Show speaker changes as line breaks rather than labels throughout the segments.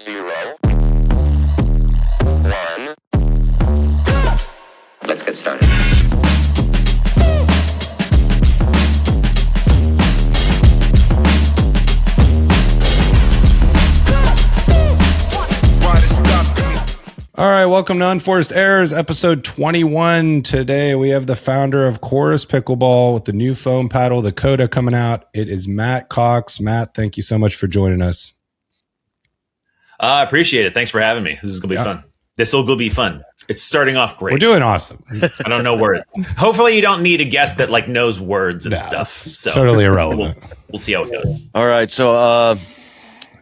0, 1.
Let's get started.
All right, welcome to Unforced Errors, episode 21. Today we have the founder of Chorus Pickleball with the new foam paddle, the Coda, coming out. It is Matt Cox. Matt, thank you so much for joining us.
I appreciate it. Thanks for having me. This is going to be fun. This will be fun. It's starting off great.
We're doing awesome.
I don't know words. Hopefully you don't need a guest that like knows words and stuff. So
totally irrelevant.
We'll see how it goes.
All right. So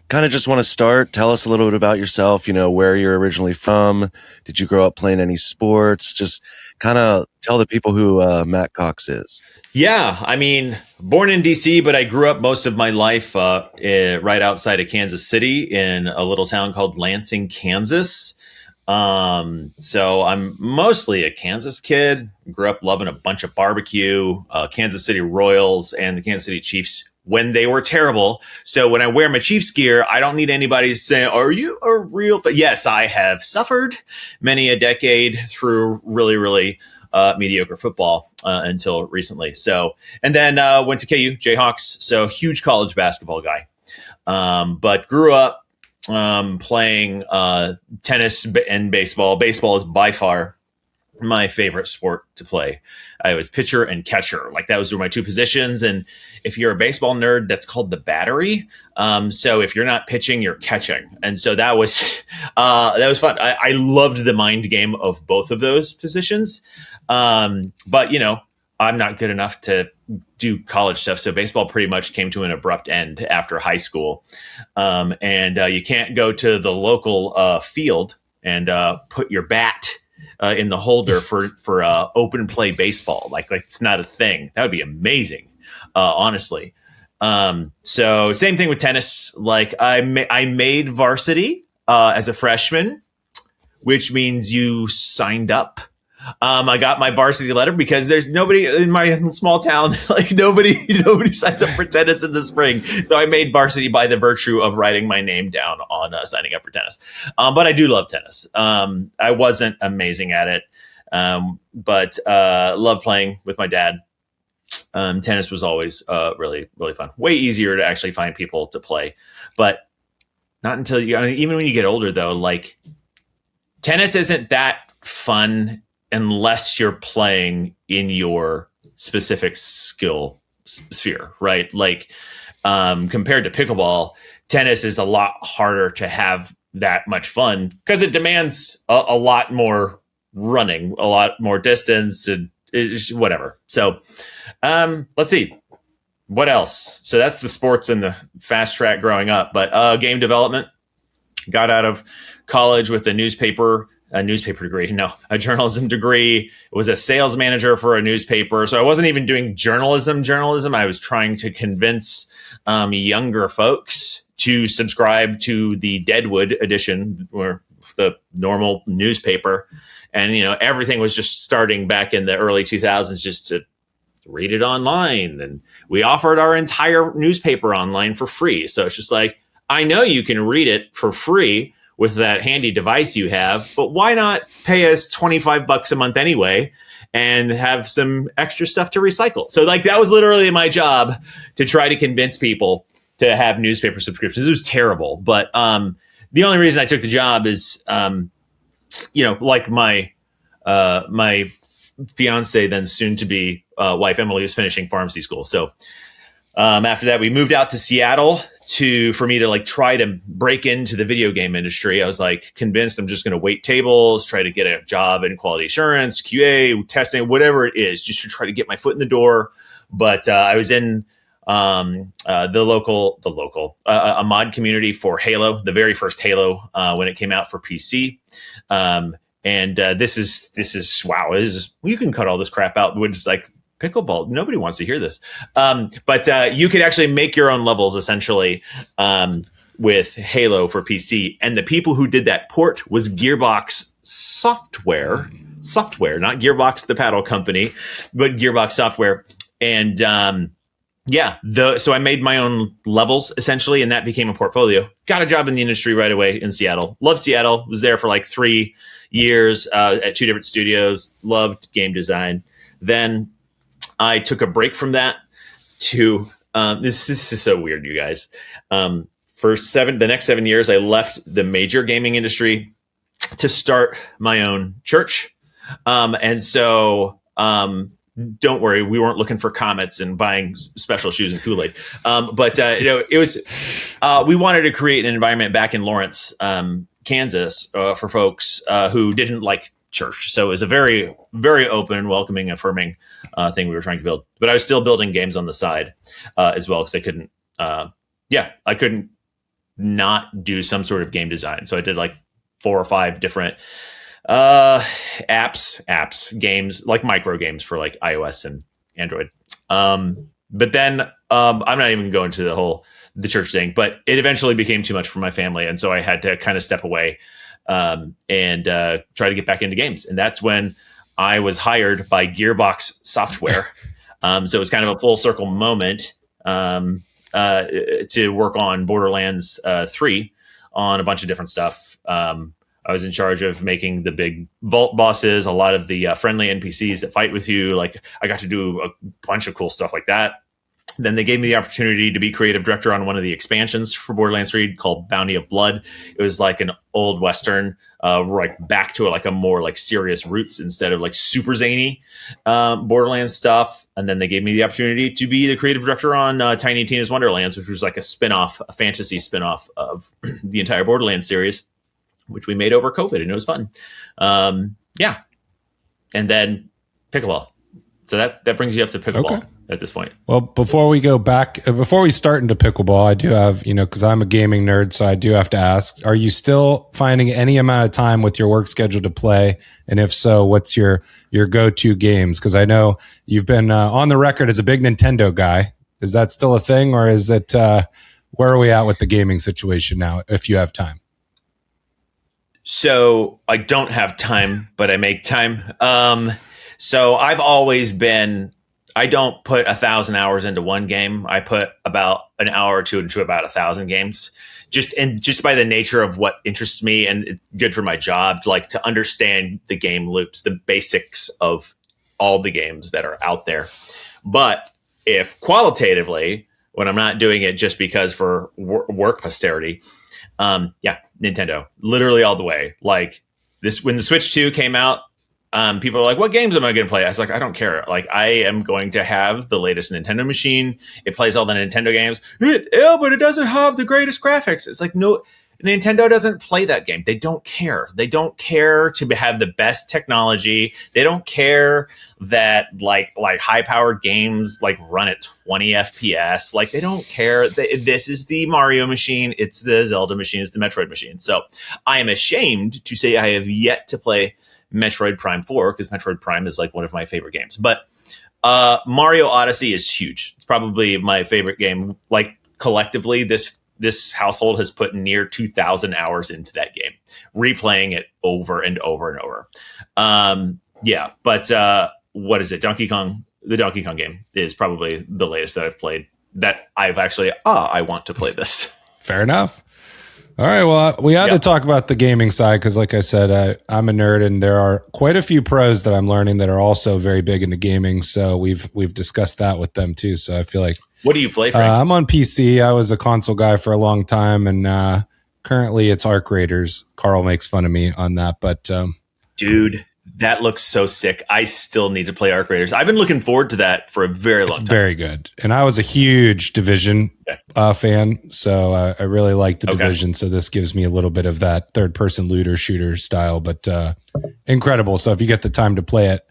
kind of just want to start. Tell us a little bit about yourself, where you're originally from. Did you grow up playing any sports? Just kind of tell the people who Matt Cox is.
Yeah. I mean, born in DC, but I grew up most of my life right outside of Kansas City in a little town called Lansing, Kansas. So I'm mostly a Kansas kid. Grew up loving a bunch of barbecue, Kansas City Royals and the Kansas City Chiefs when they were terrible. So when I wear my Chiefs gear, I don't need anybody saying, are you a real? But yes, I have suffered many a decade through really mediocre football until recently. So, and then went to KU Jayhawks. So huge college basketball guy. But grew up playing tennis and baseball. Baseball is by far my favorite sport to play. I was pitcher and catcher. Like those were my two positions. And if you're a baseball nerd, that's called the battery. So if you're not pitching, you're catching. And so that was fun. I loved the mind game of both of those positions. But I'm not good enough to do college stuff. So baseball pretty much came to an abrupt end after high school. And you can't go to the local field and put your bat in the holder for open play baseball. Like it's not a thing. That would be amazing, honestly. So same thing with tennis. Like I made varsity as a freshman, which means you signed up. I got my varsity letter because there's nobody in my small town. Like nobody signs up for tennis in the spring. So I made varsity by the virtue of writing my name down on signing up for tennis. But I do love tennis. I wasn't amazing at it, but love playing with my dad. Tennis was always really fun. Way easier to actually find people to play, but not until even when you get older though. Like tennis isn't that fun unless you're playing in your specific skill sphere, right? Like compared to pickleball, tennis is a lot harder to have that much fun because it demands a lot more running, a lot more distance, and whatever. So let's see. What else? So that's the sports and the fast track growing up. But game development, got out of college with a newspaper degree. No, a journalism degree. Was a sales manager for a newspaper. So I wasn't even doing journalism. I was trying to convince younger folks to subscribe to the Deadwood edition or the normal newspaper. And, everything was just starting back in the early 2000s just to read it online. And we offered our entire newspaper online for free. So it's just like, I know you can read it for free with that handy device you have, but why not pay us $25 a month anyway and have some extra stuff to recycle? So like that was literally my job to try to convince people to have newspaper subscriptions. It was terrible, but the only reason I took the job is, like my fiance, then soon to be wife Emily, was finishing pharmacy school. So after that, we moved out to Seattle for me to like try to break into the video game industry. I was like convinced I'm just going to wait tables, try to get a job in quality assurance, QA, testing, whatever it is, just to try to get my foot in the door. But I was in a mod community for Halo, the very first Halo when it came out for PC. And this is wow. You can cut all this crap out. Which is like pickleball. Nobody wants to hear this. But you could actually make your own levels essentially with Halo for PC. And the people who did that port was Gearbox Software, not Gearbox, the paddle company, but Gearbox Software. And yeah, so I made my own levels essentially, and that became a portfolio. Got a job in the industry right away in Seattle. Loved Seattle. Was there for like 3 years at 2 different studios. Loved game design. Then I took a break from that to this is so weird, you guys. For the next 7 years, I left the major gaming industry to start my own church. And so don't worry, we weren't looking for comets and buying special shoes and Kool-Aid. But it was we wanted to create an environment back in Lawrence, Kansas, for folks who didn't like church. So it was a very, very open, welcoming, affirming thing we were trying to build. But I was still building games on the side as well, because I couldn't. I couldn't not do some sort of game design. So I did like 4 or 5 different apps, games, like micro games for like iOS and Android. But then I'm not even going to the church thing, but it eventually became too much for my family. And so I had to kind of step away and try to get back into games. And that's when I was hired by Gearbox Software. So it was kind of a full circle moment to work on Borderlands 3 on a bunch of different stuff. I was in charge of making the big vault bosses, a lot of the friendly NPCs that fight with you. Like, I got to do a bunch of cool stuff like that. Then they gave me the opportunity to be creative director on one of the expansions for Borderlands 3 called Bounty of Blood. It was like an old Western, like back to a more like serious roots instead of like super zany Borderlands stuff. And then they gave me the opportunity to be the creative director on Tiny Tina's Wonderlands, which was like a fantasy spinoff of the entire Borderlands series, which we made over COVID, and it was fun. Yeah. And then pickleball. So that brings you up to pickleball at this point.
Well, before we start into pickleball, I do have, because I'm a gaming nerd, so I do have to ask, are you still finding any amount of time with your work schedule to play? And if so, what's your go-to games? Because I know you've been on the record as a big Nintendo guy. Is that still a thing, or is it, where are we at with the gaming situation now, if you have time?
So I don't have time, but I make time. So I've always been, I don't put 1,000 hours into one game. I put about an hour or two into about 1,000 games, just by the nature of what interests me, and it's good for my job, like to understand the game loops, the basics of all the games that are out there. But if qualitatively, when I'm not doing it just because for work posterity, Nintendo, literally all the way. Like this, when the Switch 2 came out, people are like, what games am I going to play? I was like, I don't care. Like, I am going to have the latest Nintendo machine. It plays all the Nintendo games. But it doesn't have the greatest graphics. It's like, no, Nintendo doesn't play that game. They don't care. They don't care to have the best technology. They don't care that like high powered games like run at 20 FPS. Like, they don't care. This is the Mario machine. It's the Zelda machine. It's the Metroid machine. So I am ashamed to say I have yet to play Metroid Prime 4, because Metroid Prime is like one of my favorite games. But Mario Odyssey is huge. It's probably my favorite game. Like, collectively, this household has put near 2,000 hours into that game, replaying it over and over and over. But what is it? Donkey Kong. The Donkey Kong game is probably the latest that I've played that I've actually, I want to play this.
Fair enough. All right. Well, we had to talk about the gaming side because, like I said, I'm a nerd, and there are quite a few pros that I'm learning that are also very big into gaming. So we've discussed that with them too. So I feel like,
what do you play, Frank?
I'm on PC. I was a console guy for a long time, and currently it's Arc Raiders. Carl makes fun of me on that, but
dude, that looks so sick. I still need to play Arc Raiders. I've been looking forward to that for a very long time.
Very good. And I was a huge Division fan, so I really like the Division. So this gives me a little bit of that third-person looter shooter style, but incredible. So if you get the time to play it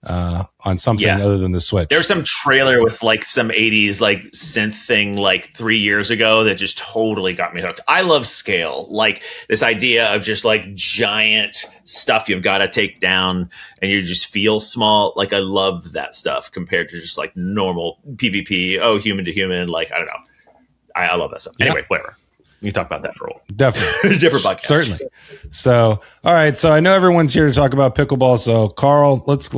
on something other than the Switch.
There was some trailer with like some 80s like synth thing like 3 years ago that just totally got me hooked. I love scale, like this idea of just like giant stuff you've got to take down and you just feel small. Like, I love that stuff compared to just like normal PvP. Oh, human to human. Like, I don't know. I love that stuff. Anyway, whatever. We can talk about that for a while.
Definitely.
Different podcast.
Certainly. So, all right. So I know everyone's here to talk about pickleball. So Carl, let's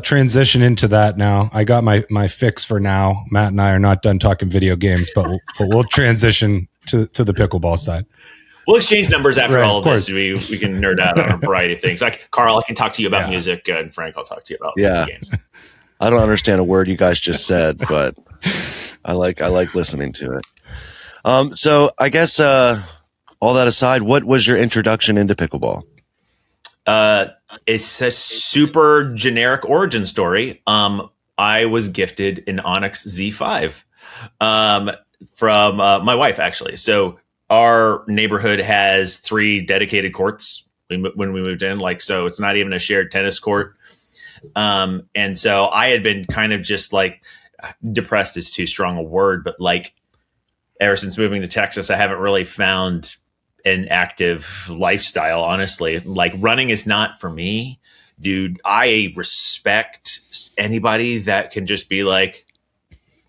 transition into that now. I got my fix for now. Matt and I are not done talking video games, but we'll transition to the pickleball side.
We'll exchange numbers after all of
course.
this. We can nerd out on a variety of things. Like Carl, I can talk to you about music, and Frank, I'll talk to you about video games.
I don't understand a word you guys just said, but I like listening to it. So I guess all that aside, what was your introduction into pickleball?
It's a super generic origin story. I was gifted an Onyx Z5 from my wife, actually. So our neighborhood has 3 dedicated courts when we moved in. So it's not even a shared tennis court. And so I had been kind of just depressed is too strong a word, but ever since moving to Texas, I haven't really found an active lifestyle, honestly. Running is not for me, dude. I respect anybody that can just be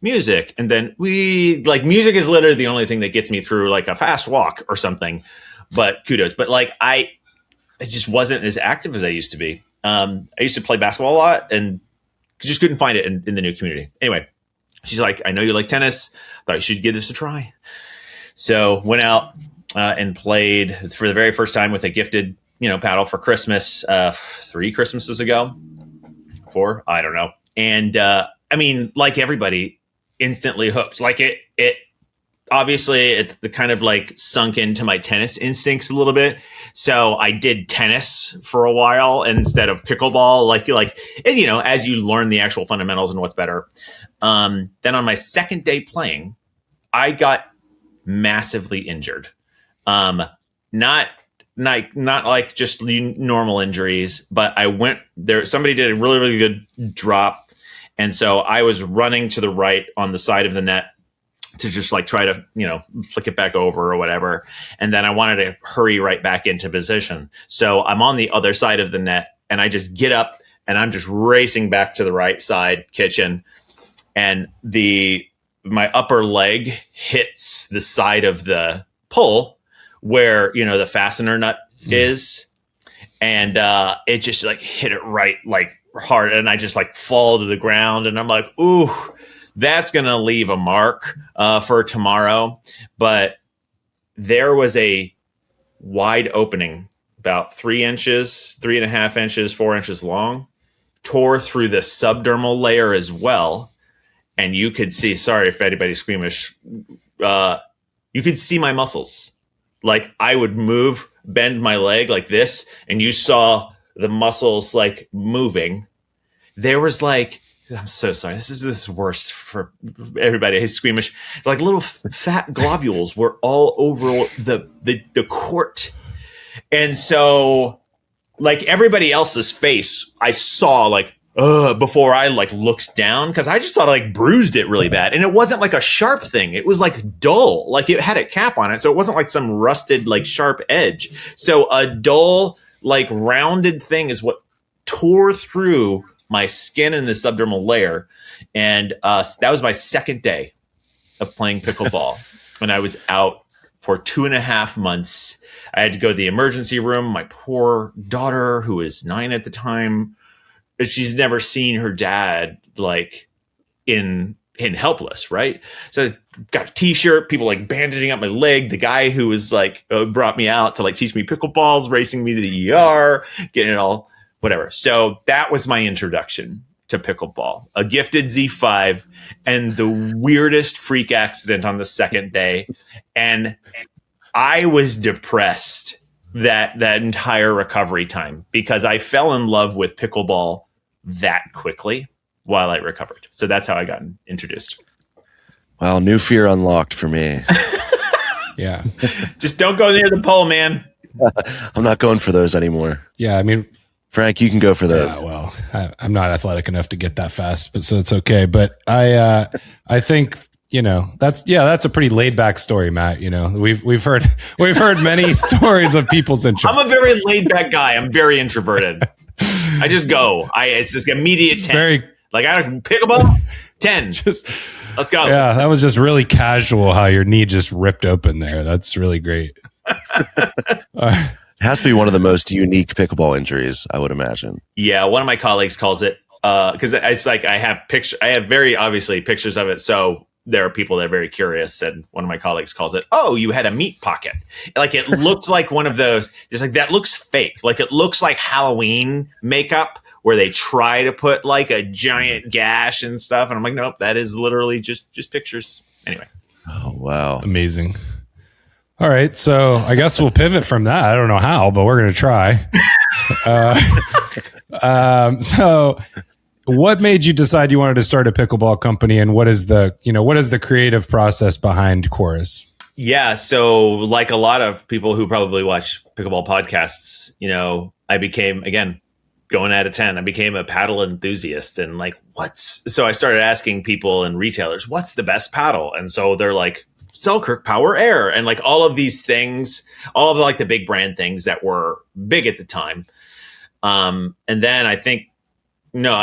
music. And then music is literally the only thing that gets me through a fast walk or something, but kudos. But I just wasn't as active as I used to be. I used to play basketball a lot and just couldn't find it in the new community. Anyway, she's like, I know you like tennis. Thought you should give this a try. So went out and played for the very first time with a gifted, paddle for Christmas 3 Christmases ago. 4, I don't know. And like everybody, instantly hooked. It obviously it's the kind of sunk into my tennis instincts a little bit. So I did tennis for a while instead of pickleball. As you learn the actual fundamentals and what's better. Then on my second day playing, I got massively injured. Not just normal injuries, but I went there. Somebody did a really, really good drop. And so I was running to the right on the side of the net to just try to, flick it back over or whatever. And then I wanted to hurry right back into position. So I'm on the other side of the net and I just get up and I'm just racing back to the right side kitchen. And my upper leg hits the side of the pull where, the fastener nut is. And it just hit it right hard. And I just fall to the ground and I'm like, ooh, that's going to leave a mark for tomorrow. But there was a wide opening, about 3 inches, 3.5 inches, 4 inches long, tore through the subdermal layer as well. And you could see, sorry if anybody's squeamish, you could see my muscles. I would bend my leg like this, and you saw the muscles moving. There was I'm so sorry. This is worst for everybody. He's squeamish. Little fat globules were all over the court. And so everybody else's face, I saw before I looked down, because I just thought I bruised it really bad. And it wasn't a sharp thing. It was dull. It had a cap on it. So it wasn't some rusted sharp edge. So a dull rounded thing is what tore through my skin in the subdermal layer. And that was my second day of playing pickleball. And I was out for 2.5 months. I had to go to the emergency room. My poor daughter, who was 9 at the time, she's never seen her dad in helpless, right? So got a t-shirt, people bandaging up my leg. The guy who was brought me out to teach me pickleballs, racing me to the ER, getting it all whatever. So that was my introduction to pickleball, a gifted Z5 and the weirdest freak accident on the second day. And I was depressed that entire recovery time because I fell in love with pickleball that quickly while I recovered. So that's how I got introduced.
Wow, new fear unlocked for me.
Yeah.
Just don't go near the pole, man.
I'm not going for those anymore.
Yeah, I mean,
Frank, you can go for those.
Yeah, well, I'm not athletic enough to get that fast, but so it's okay. But I think that's a pretty laid back story, Matt. We've heard many stories of people's intro.
I'm a very laid back guy. I'm very introverted. I just go. It's just immediate 10. I don't pickleball 10. Let's go.
Yeah, that was just really casual how your knee just ripped open there. That's really great.
It has to be one of the most unique pickleball injuries, I would imagine.
Yeah, one of my colleagues calls it because it's like I have very obviously pictures of it. So there are people that are very curious, and one of my colleagues calls it, "Oh, you had a meat pocket." Like it looked like one of those. Just like that looks fake. Like it looks like Halloween makeup where they try to put like a giant gash and stuff. And I'm like, nope, that is literally just pictures. Anyway.
Oh, wow.
Amazing. All right. So I guess we'll pivot from that. I don't know how, but we're going to try. So what made you decide you wanted to start a pickleball company, and what is the creative process behind Chorus?
Yeah. So like a lot of people who probably watch pickleball podcasts, I became, again, going out of 10, I became a paddle enthusiast, and like, so I started asking people and retailers, what's the best paddle? And so they're like, Selkirk Power Air, and like all of these things, all of like the big brand things that were big at the time. And then I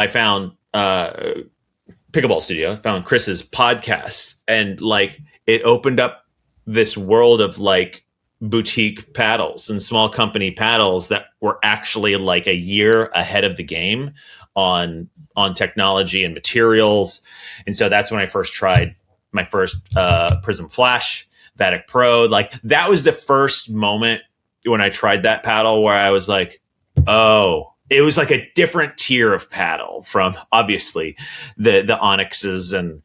found Pickleball Studio, I found Chris's podcast, and like it opened up this world of like boutique paddles and small company paddles that were actually like a year ahead of the game on technology and materials. And so that's when I first tried my first Prism Flash, Vatic Pro. Like that was the first moment when I tried that paddle where I was like, oh, it was like a different tier of paddle from obviously the Onyxes and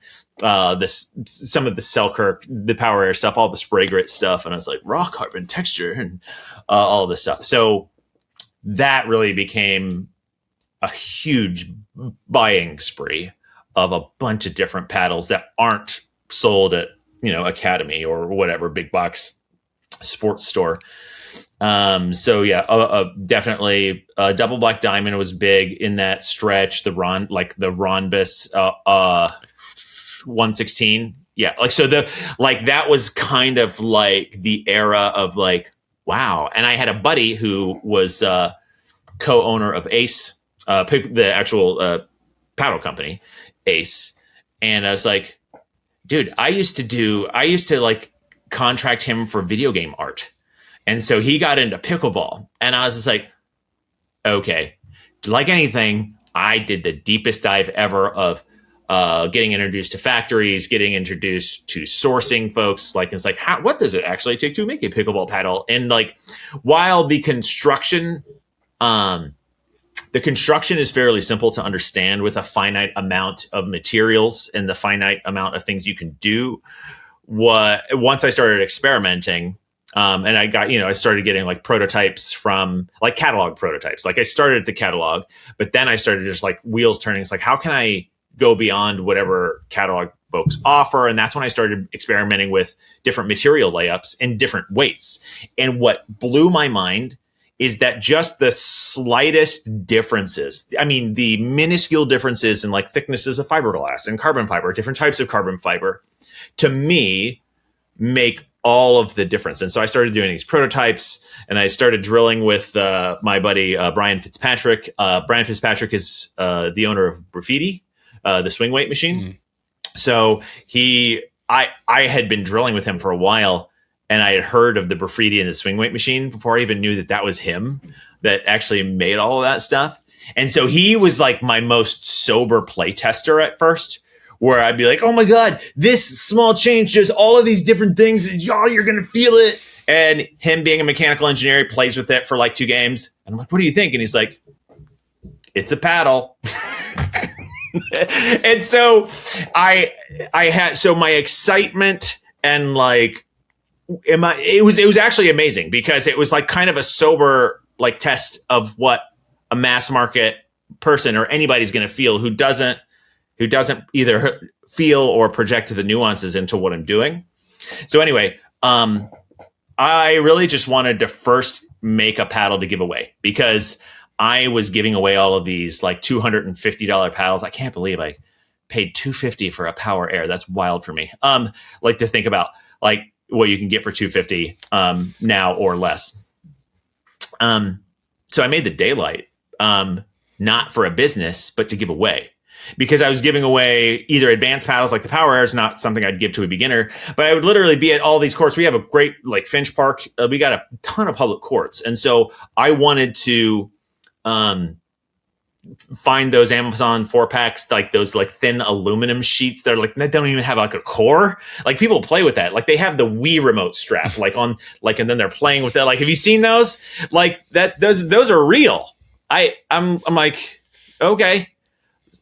some of the Selkirk, the Power Air stuff, all the spray grit stuff. And I was like, raw carbon texture and all this stuff. So that really became a huge buying spree of a bunch of different paddles that aren't sold at, Academy or whatever, big box sports store. So yeah, definitely double black diamond was big in that stretch. The rhombus, 116. Yeah. Like, so that was kind of like the era of like, wow. And I had a buddy who was, co-owner of Ace, the actual, paddle company, Ace. And I was like, dude, I used to like contract him for video game art. And so he got into pickleball, and I was just like, okay, like anything, I did the deepest dive ever of getting introduced to factories, getting introduced to sourcing folks. Like, it's like, what does it actually take to make a pickleball paddle? And like, while the construction is fairly simple to understand with a finite amount of materials and the finite amount of things you can do, once I started experimenting, and I started getting like prototypes from like catalog prototypes. Like I started at the catalog, but then I started just like wheels turning. It's like, how can I go beyond whatever catalog folks offer? And that's when I started experimenting with different material layups and different weights. And what blew my mind is that just the slightest differences, I mean, the minuscule differences in like thicknesses of fiberglass and carbon fiber, different types of carbon fiber, to me, make all of the difference. And so I started doing these prototypes, and I started drilling with my buddy, Brian Fitzpatrick. Brian Fitzpatrick is the owner of Graffiti, the swing weight machine. Mm. So I had been drilling with him for a while, and I had heard of the Graffiti and the swing weight machine before I even knew that was him that actually made all of that stuff. And so he was like my most sober play tester at first, where I'd be like, oh my God, this small change does all of these different things, and y'all, you're going to feel it. And him being a mechanical engineer, he plays with it for like 2 games. And I'm like, what do you think? And he's like, it's a paddle. And so I had, so my excitement and like, it was actually amazing, because it was like kind of a sober like test of what a mass market person or anybody's going to feel who doesn't either feel or project the nuances into what I'm doing. So anyway, I really just wanted to first make a paddle to give away, because I was giving away all of these like $250 paddles. I can't believe I paid $250 for a Power Air. That's wild for me. Like to think about like what you can get for $250 now or less. So I made the Daylight, not for a business, but to give away. because I was giving away either advanced paddles, like the Power Air is not something I'd give to a beginner, but I would literally be at all these courts. We have a great like Finch Park. We got a ton of public courts. And so I wanted to find those Amazon 4-packs, like those like thin aluminum sheets. They're like, they don't even have like a core. Like people play with that. Like they have the Wii remote strap like on like, and then they're playing with that. Like, have you seen those? Like that, those are real. I'm like, okay.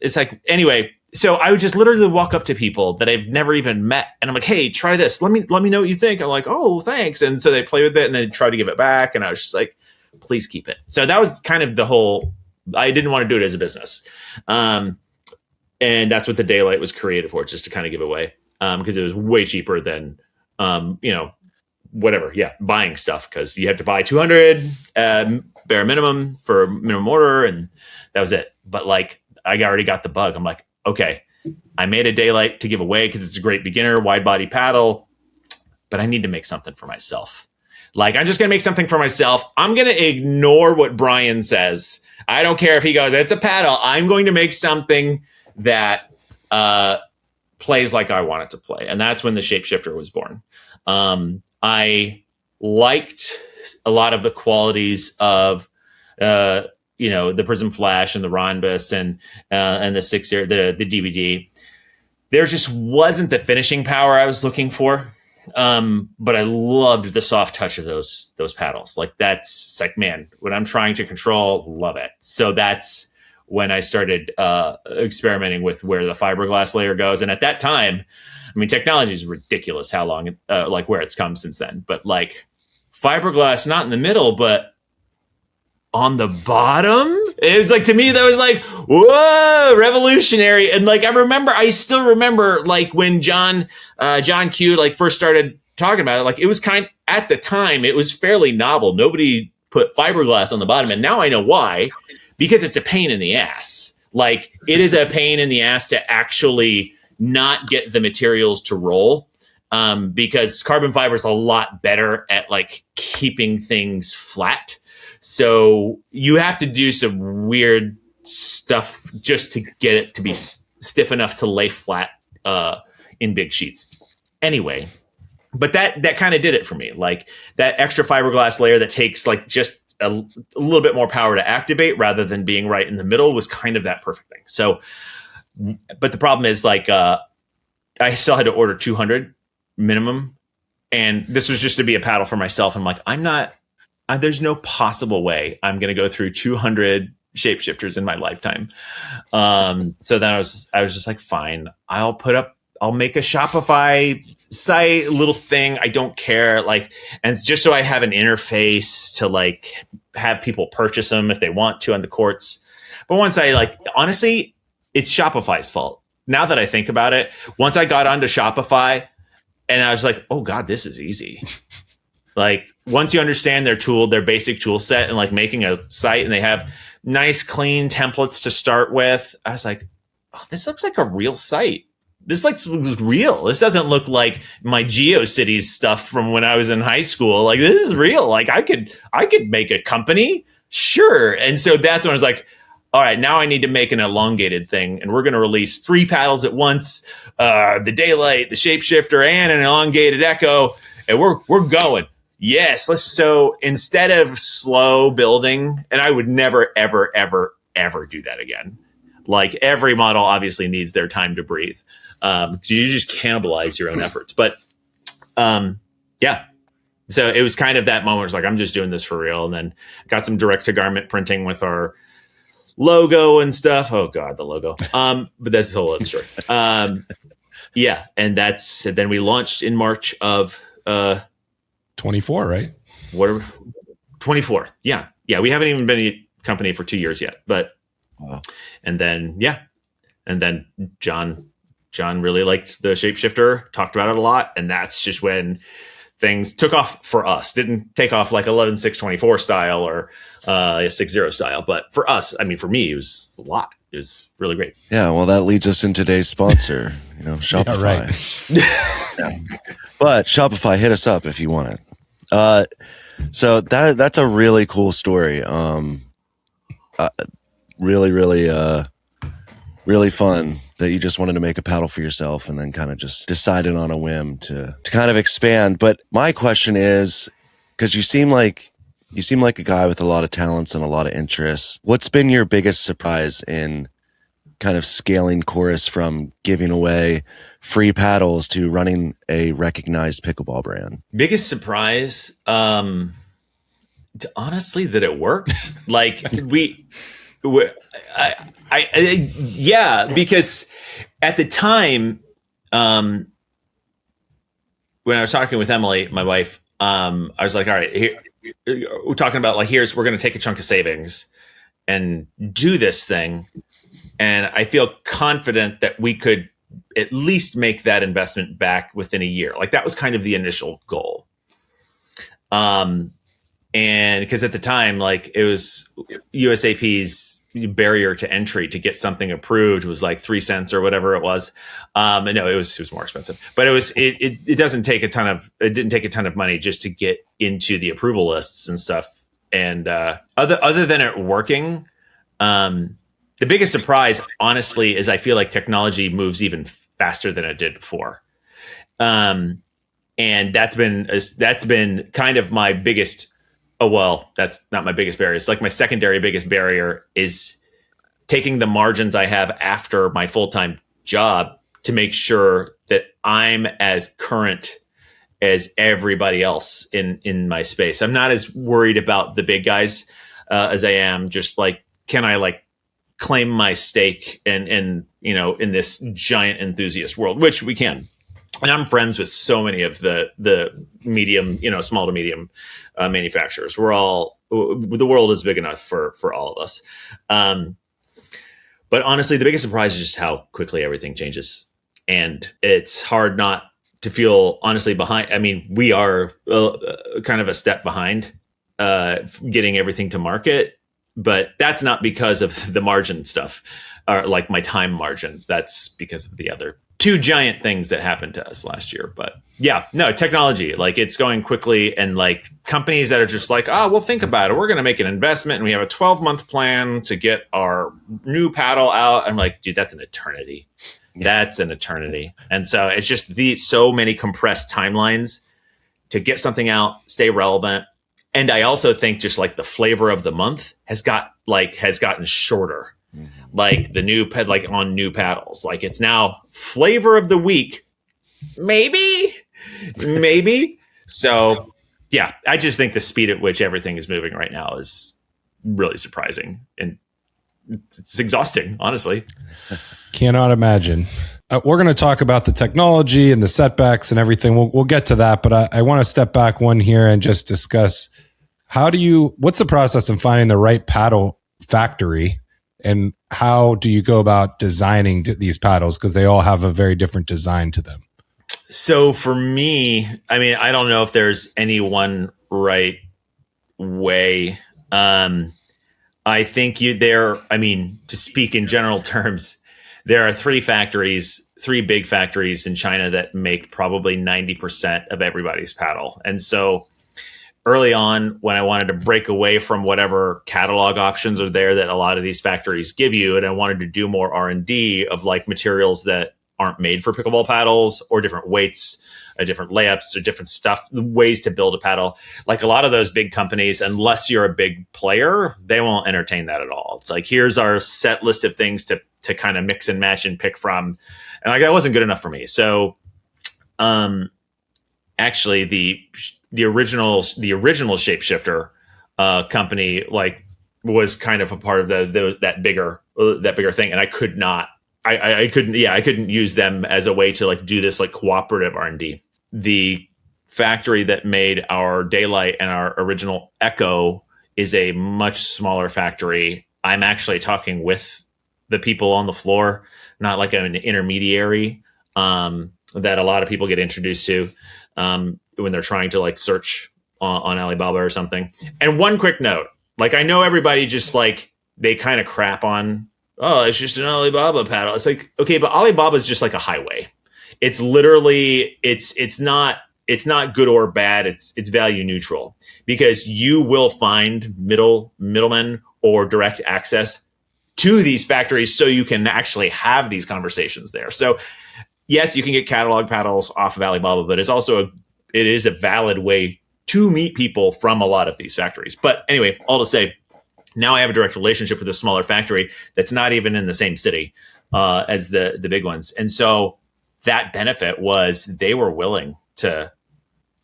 It's like, anyway, so I would just literally walk up to people that I've never even met. And I'm like, hey, try this. Let me know what you think. I'm like, oh, thanks. And so they play with it and then try to give it back. And I was just like, please keep it. So that was kind of the whole, I didn't want to do it as a business. And that's what the Daylight was created for, just to kind of give away. Because it was way cheaper than, whatever. Yeah. Buying stuff. Cause you have to buy 200 bare minimum for minimum order. And that was it. But like, I already got the bug. I'm like, okay, I made a Daylight to give away because it's a great beginner wide body paddle, but I need to make something for myself. Like, I'm just going to make something for myself. I'm going to ignore what Brian says. I don't care if he goes, it's a paddle. I'm going to make something that plays like I want it to play. And that's when the Shapeshifter was born. I liked a lot of the qualities of, the Prism Flash and the Rhombus and the 6-year, the DVD. There just wasn't the finishing power I was looking for. But I loved the soft touch of those paddles. Like it's like, man, when I'm trying to control, love it. So that's when I started experimenting with where the fiberglass layer goes. And at that time, I mean, technology is ridiculous how long, like where it's come since then. But like fiberglass, not in the middle, but on the bottom, it was like, to me, that was like, whoa, revolutionary. And like, I still remember like when John Q like first started talking about it, like it was at the time, it was fairly novel. Nobody put fiberglass on the bottom. And now I know why, because it's a pain in the ass. Like it is a pain in the ass to actually not get the materials to roll. Because carbon fiber is a lot better at like keeping things flat. So you have to do some weird stuff just to get it to be stiff enough to lay flat in big sheets. Anyway, but that kind of did it for me. Like that extra fiberglass layer that takes like just a little bit more power to activate rather than being right in the middle was kind of that perfect thing. So, but the problem is like I still had to order 200 minimum. And this was just to be a paddle for myself. I'm like, there's no possible way I'm going to go through 200 Shapeshifters in my lifetime. So then I was just like, fine, I'll make a Shopify site, little thing. I don't care. Like, and just so I have an interface to like have people purchase them if they want to on the courts. But once honestly, it's Shopify's fault. Now that I think about it, once I got onto Shopify and I was like, oh God, this is easy. Like once you understand their basic tool set and like making a site and they have nice, clean templates to start with, I was like, oh, this looks like a real site. This looks real. This doesn't look like my GeoCities stuff from when I was in high school. Like this is real. Like I could make a company. Sure. And so that's when I was like, all right, now I need to make an elongated thing. And we're going to release 3 paddles at once, the Daylight, the Shapeshifter, and an elongated Echo. And we're going. Yes. So instead of slow building, and I would never, ever, ever, ever do that again. Like every model obviously needs their time to breathe. You just cannibalize your own efforts. But yeah. So it was kind of that moment. It's like, I'm just doing this for real. And then got some direct to garment printing with our logo and stuff. Oh God, the logo. But that's a whole other story. Yeah. And then we launched in March of
24, right?
What 24. Yeah. Yeah. We haven't even been a company for 2 years yet, but,
wow.
And then John really liked the Shapeshifter, talked about it a lot. And that's just when things took off for us. Didn't take off like 11.6.24 style or 6.0 style. But for us, I mean, for me, it was a lot. It was really great.
Yeah. Well, that leads us into today's sponsor, Shopify.
Yeah, right.
Yeah. But Shopify, hit us up if you want it. So that's a really cool story. Really, really really fun that you just wanted to make a paddle for yourself and then kind of just decided on a whim to kind of expand. But my question is, because you seem like a guy with a lot of talents and a lot of interests. What's been your biggest surprise in kind of scaling Chorus from giving away free paddles to running a recognized pickleball brand?
Biggest surprise, honestly, that it worked. Like yeah, because at the time, when I was talking with Emily, my wife, I was like, all right, here, we're talking about like, we're going to take a chunk of savings and do this thing. And I feel confident that we could at least make that investment back within a year. Like that was kind of the initial goal. And because at the time, like it was USAP's barrier to entry to get something approved was like 3 cents or whatever it was. And no, it was more expensive, but it didn't take a ton of money just to get into the approval lists and stuff. And other than it working, the biggest surprise, honestly, is I feel like technology moves even faster than it did before. And that's been kind of my biggest. Oh, well, that's not my biggest barrier. It's like my secondary biggest barrier is taking the margins I have after my full-time job to make sure that I'm as current as everybody else in my space. I'm not as worried about the big guys as I am just like, can I like claim my stake and in this giant enthusiast world, which we can. And I'm friends with so many of the medium, small to medium manufacturers. The world is big enough for all of us. But honestly, the biggest surprise is just how quickly everything changes. And it's hard not to feel honestly behind. I mean, we are kind of a step behind getting everything to market, but that's not because of the margin stuff or like my time margins. That's because of the other two giant things that happened to us last year. But yeah, no, technology, like it's going quickly, and like companies that are just like, oh, we'll think about it. We're going to make an investment and we have a 12-month plan to get our new paddle out. I'm like, dude, that's an eternity. That's an eternity. And so it's just so many compressed timelines to get something out, stay relevant. And I also think just like the flavor of the month has gotten shorter. Like the new on new paddles, like it's now flavor of the week, maybe. So yeah, I just think the speed at which everything is moving right now is really surprising, and it's exhausting, honestly.
Cannot imagine. We're going to talk about the technology and the setbacks and everything. We'll get to that, but I want to step back one here and just discuss what's the process of finding the right paddle factory, and how do you go about designing these paddles? Because they all have a very different design to them.
So for me, I mean, I don't know if there's any one right way. I think to speak in general terms, there are three big factories in China that make probably 90% of everybody's paddle. And so early on, when I wanted to break away from whatever catalog options are there that a lot of these factories give you, and I wanted to do more R&D of like materials that aren't made for pickleball paddles, or different weights, or different layups, or different stuff, ways to build a paddle. Like a lot of those big companies, unless you're a big player, they won't entertain that at all. It's like, here's our set list of things to kind of mix and match and pick from. And like, that wasn't good enough for me. So actually the original shapeshifter company like was kind of a part of that bigger thing, and I couldn't use them as a way to like do this like cooperative R&D. The factory that made our Daylight and our original Echo is a much smaller factory. I'm actually talking with the people on the floor, not like an intermediary that a lot of people get introduced to when they're trying to like search on Alibaba or something. And one quick note, like I know everybody just like, they kind of crap on, oh, it's just an Alibaba paddle. It's like, okay, but Alibaba is just like a highway. It's literally, it's not good or bad. It's value neutral, because you will find middlemen or direct access to these factories so you can actually have these conversations there. So yes, you can get catalog paddles off of Alibaba, but it is a valid way to meet people from a lot of these factories. But anyway, all to say, now I have a direct relationship with a smaller factory that's not even in the same city as the big ones. And so that benefit was they were willing to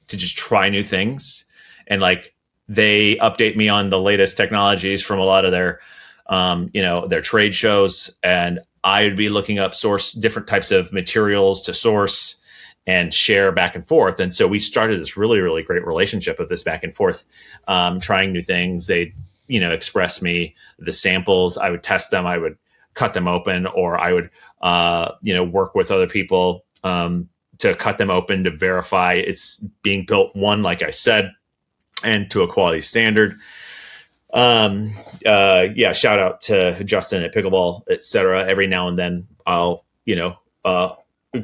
just try new things. And like, they update me on the latest technologies from a lot of their, their trade shows. And I would be looking up different types of materials to source and share back and forth. And so we started this really, really great relationship of this back and forth, trying new things. They, express me the samples. I would test them. I would cut them open, or I would, work with other people to cut them open to verify it's being built, one, like I said, and to a quality standard. Shout out to Justin at Pickleball, etc. Every now and then I'll,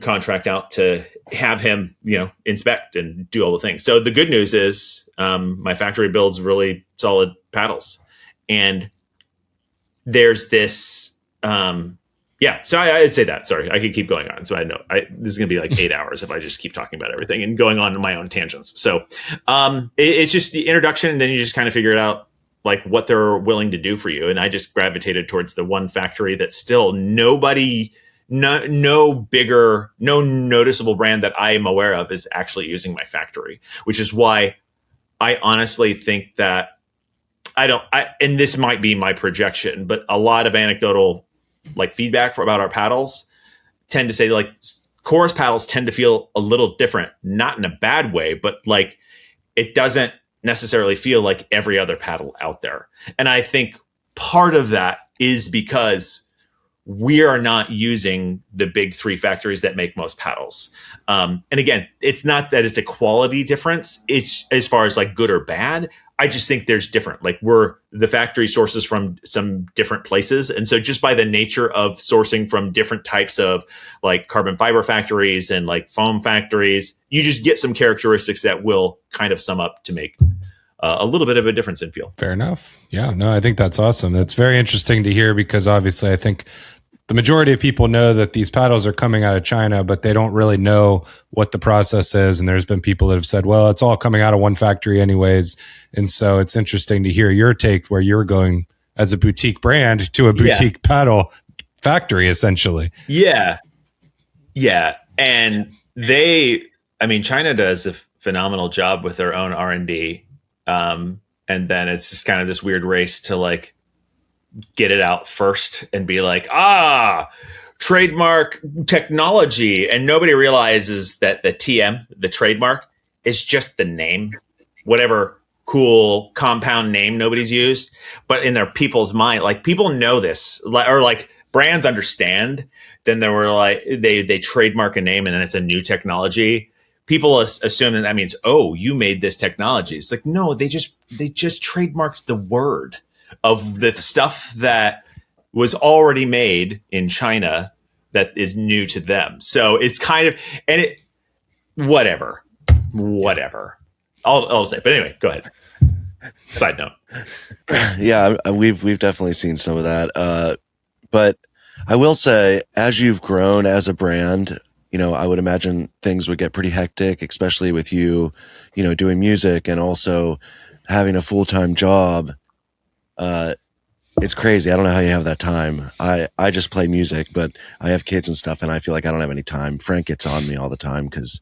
contract out to have him, inspect and do all the things. So the good news is, my factory builds really solid paddles, and there's this, so I'd say that. Sorry, I could keep going on. So I know this is going to be like 8 hours if I just keep talking about everything and going on my own tangents. So it's just the introduction, and then you just kind of figure it out, like what they're willing to do for you. And I just gravitated towards the one factory that still no noticeable brand that I am aware of is actually using my factory, which is why I honestly think that and this might be my projection, but a lot of anecdotal like feedback about our paddles tend to say like Chorus paddles tend to feel a little different, not in a bad way, but like it doesn't necessarily feel like every other paddle out there. And I think part of that is because we are not using the big three factories that make most paddles. And again, it's not that it's a quality difference. It's as far as like good or bad. I just think there's different, like the factory sources from some different places. And so just by the nature of sourcing from different types of like carbon fiber factories and like foam factories, you just get some characteristics that will kind of sum up to make a little bit of a difference in feel.
Fair enough. Yeah, no, I think that's awesome. That's very interesting to hear, because obviously I think the majority of people know that these paddles are coming out of China, but they don't really know what the process is. And there's been people that have said, well, it's all coming out of one factory anyways. And so it's interesting to hear your take, where you're going as a boutique brand to a boutique paddle factory, essentially.
Yeah. Yeah. And China does a phenomenal job with their own R&D. And then it's just kind of this weird race to like get it out first and be like, trademark technology. And nobody realizes that the TM, the trademark, is just the name, whatever cool compound name nobody's used. But in their people's mind, like people know this, or like brands understand. Then they were like, they trademark a name and then it's a new technology. People assume that means, oh, you made this technology. It's like, no, they just trademarked the word of the stuff that was already made in China that is new to them. So it's kind of, whatever. I'll say, but anyway, go ahead. Side note.
Yeah, we've definitely seen some of that. But I will say, as you've grown as a brand, I would imagine things would get pretty hectic, especially with you, doing music and also having a full-time job. It's crazy. I don't know how you have that time. I just play music, but I have kids and stuff, and I feel like I don't have any time. Frank gets on me all the time because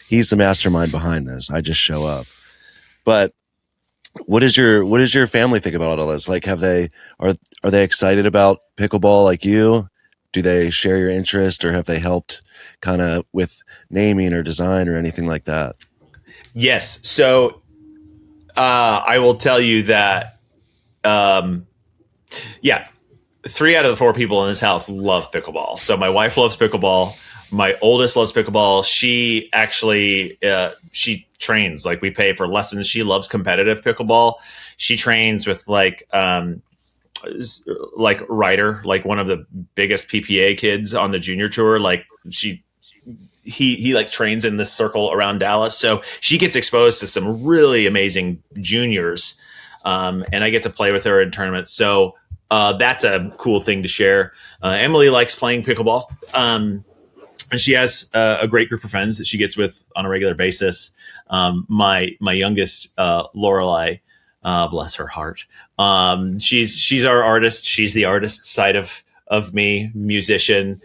he's the mastermind behind this. I just show up. But what does your family think about all this? Like, are they excited about pickleball like you? Do they share your interest, or have they helped kind of with naming or design or anything like that?
Yes. So I will tell you that 3 out of the 4 people in this house love pickleball. So my wife loves pickleball. My oldest loves pickleball. She actually, she trains, like we pay for lessons. She loves competitive pickleball. She trains with like Ryder, like one of the biggest PPA kids on the junior tour. Like he like trains in this circle around Dallas. So she gets exposed to some really amazing juniors. And I get to play with her in tournaments. So that's a cool thing to share. Emily likes playing pickleball. And she has a great group of friends that she gets with on a regular basis. My youngest, Lorelai, bless her heart. She's our artist. She's the artist side of me, musician.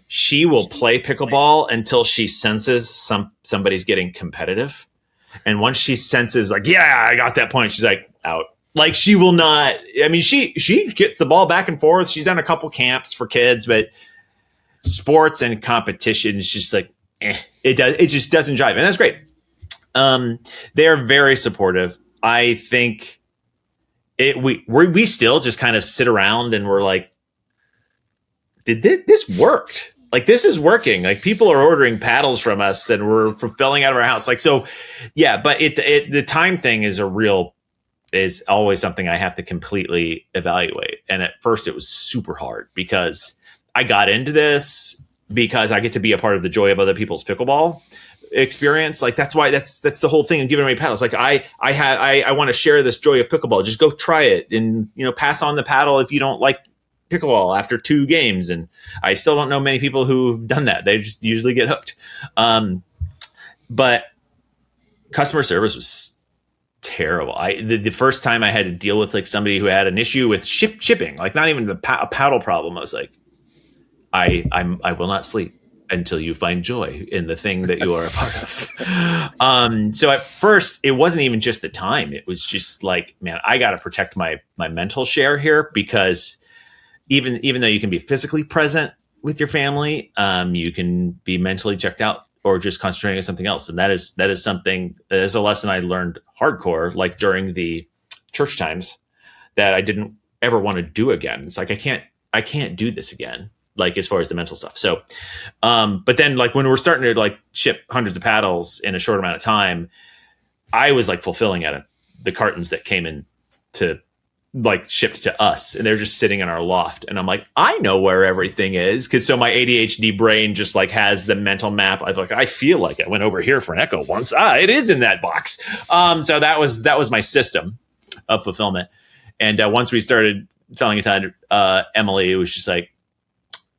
She will play pickleball until she senses somebody's getting competitive. And once she senses like, yeah, I got that point, she's like out. Like she will not. I mean, she gets the ball back and forth. She's done a couple camps for kids, but sports and competition is just like, it just doesn't jive. And that's great. They're very supportive. I think we still just kind of sit around and we're like, this worked? Like this is working. Like people are ordering paddles from us and we're fulfilling out of our house. Like, so yeah, but the time thing is always something I have to completely evaluate. And at first it was super hard because I got into this because I get to be a part of the joy of other people's pickleball experience. Like that's why that's the whole thing of giving away paddles. Like I want to share this joy of pickleball. Just go try it and pass on the paddle if you don't like pickleball after 2 games. And I still don't know many people who've done that. They just usually get hooked. But customer service was terrible. The first time I had to deal with like somebody who had an issue with shipping, like not even a paddle problem. I was like, I will not sleep until you find joy in the thing that you are a part of. So at first it wasn't even just the time. It was just like, man, I got to protect my mental share here, because even though you can be physically present with your family, you can be mentally checked out or just concentrating on something else. And that is something, that is a lesson I learned hardcore, like during the church times, that I didn't ever want to do again. It's like, I can't do this again. Like as far as the mental stuff. So, but then like when we're starting to like ship hundreds of paddles in a short amount of time, I was like fulfilling at the cartons that came in to like shipped to us, and they're just sitting in our loft. And I'm like, I know where everything is. Cause so my ADHD brain just like has the mental map. I feel like I went over here for an echo once. It is in that box. So that was my system of fulfillment. And once we started selling it to Emily, it was just like,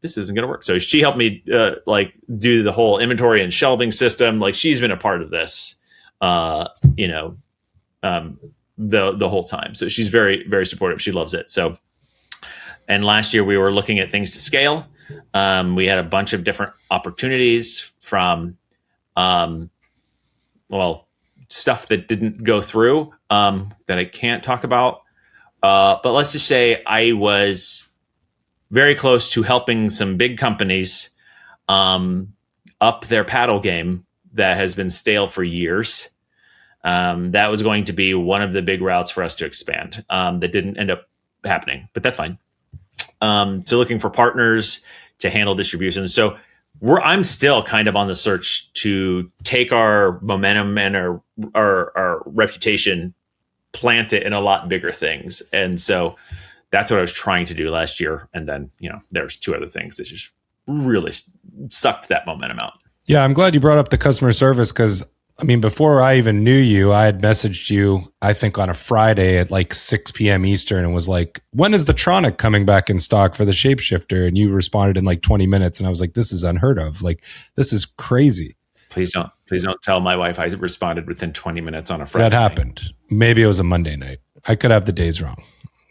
this isn't going to work. So she helped me like do the whole inventory and shelving system. Like she's been a part of this, the whole time. So she's very, very supportive. She loves it. So, and last year we were looking at things to scale. We had a bunch of different opportunities from, stuff that didn't go through that I can't talk about. But let's just say I was very close to helping some big companies up their paddle game that has been stale for years. That was going to be one of the big routes for us to expand. That didn't end up happening, but that's fine. So looking for partners to handle distribution. So I'm still kind of on the search to take our momentum and our reputation, plant it in a lot bigger things. And so that's what I was trying to do last year. And then, there's 2 other things that just really sucked that momentum out.
Yeah, I'm glad you brought up the customer service, because I mean, before I even knew you, I had messaged you, I think on a Friday at like 6 p.m. Eastern, and was like, when is the Tronic coming back in stock for the Shapeshifter? And you responded in like 20 minutes. And I was like, this is unheard of. Like, this is crazy.
Please don't tell my wife I responded within 20 minutes on a Friday.
That happened. Maybe it was a Monday night. I could have the days wrong.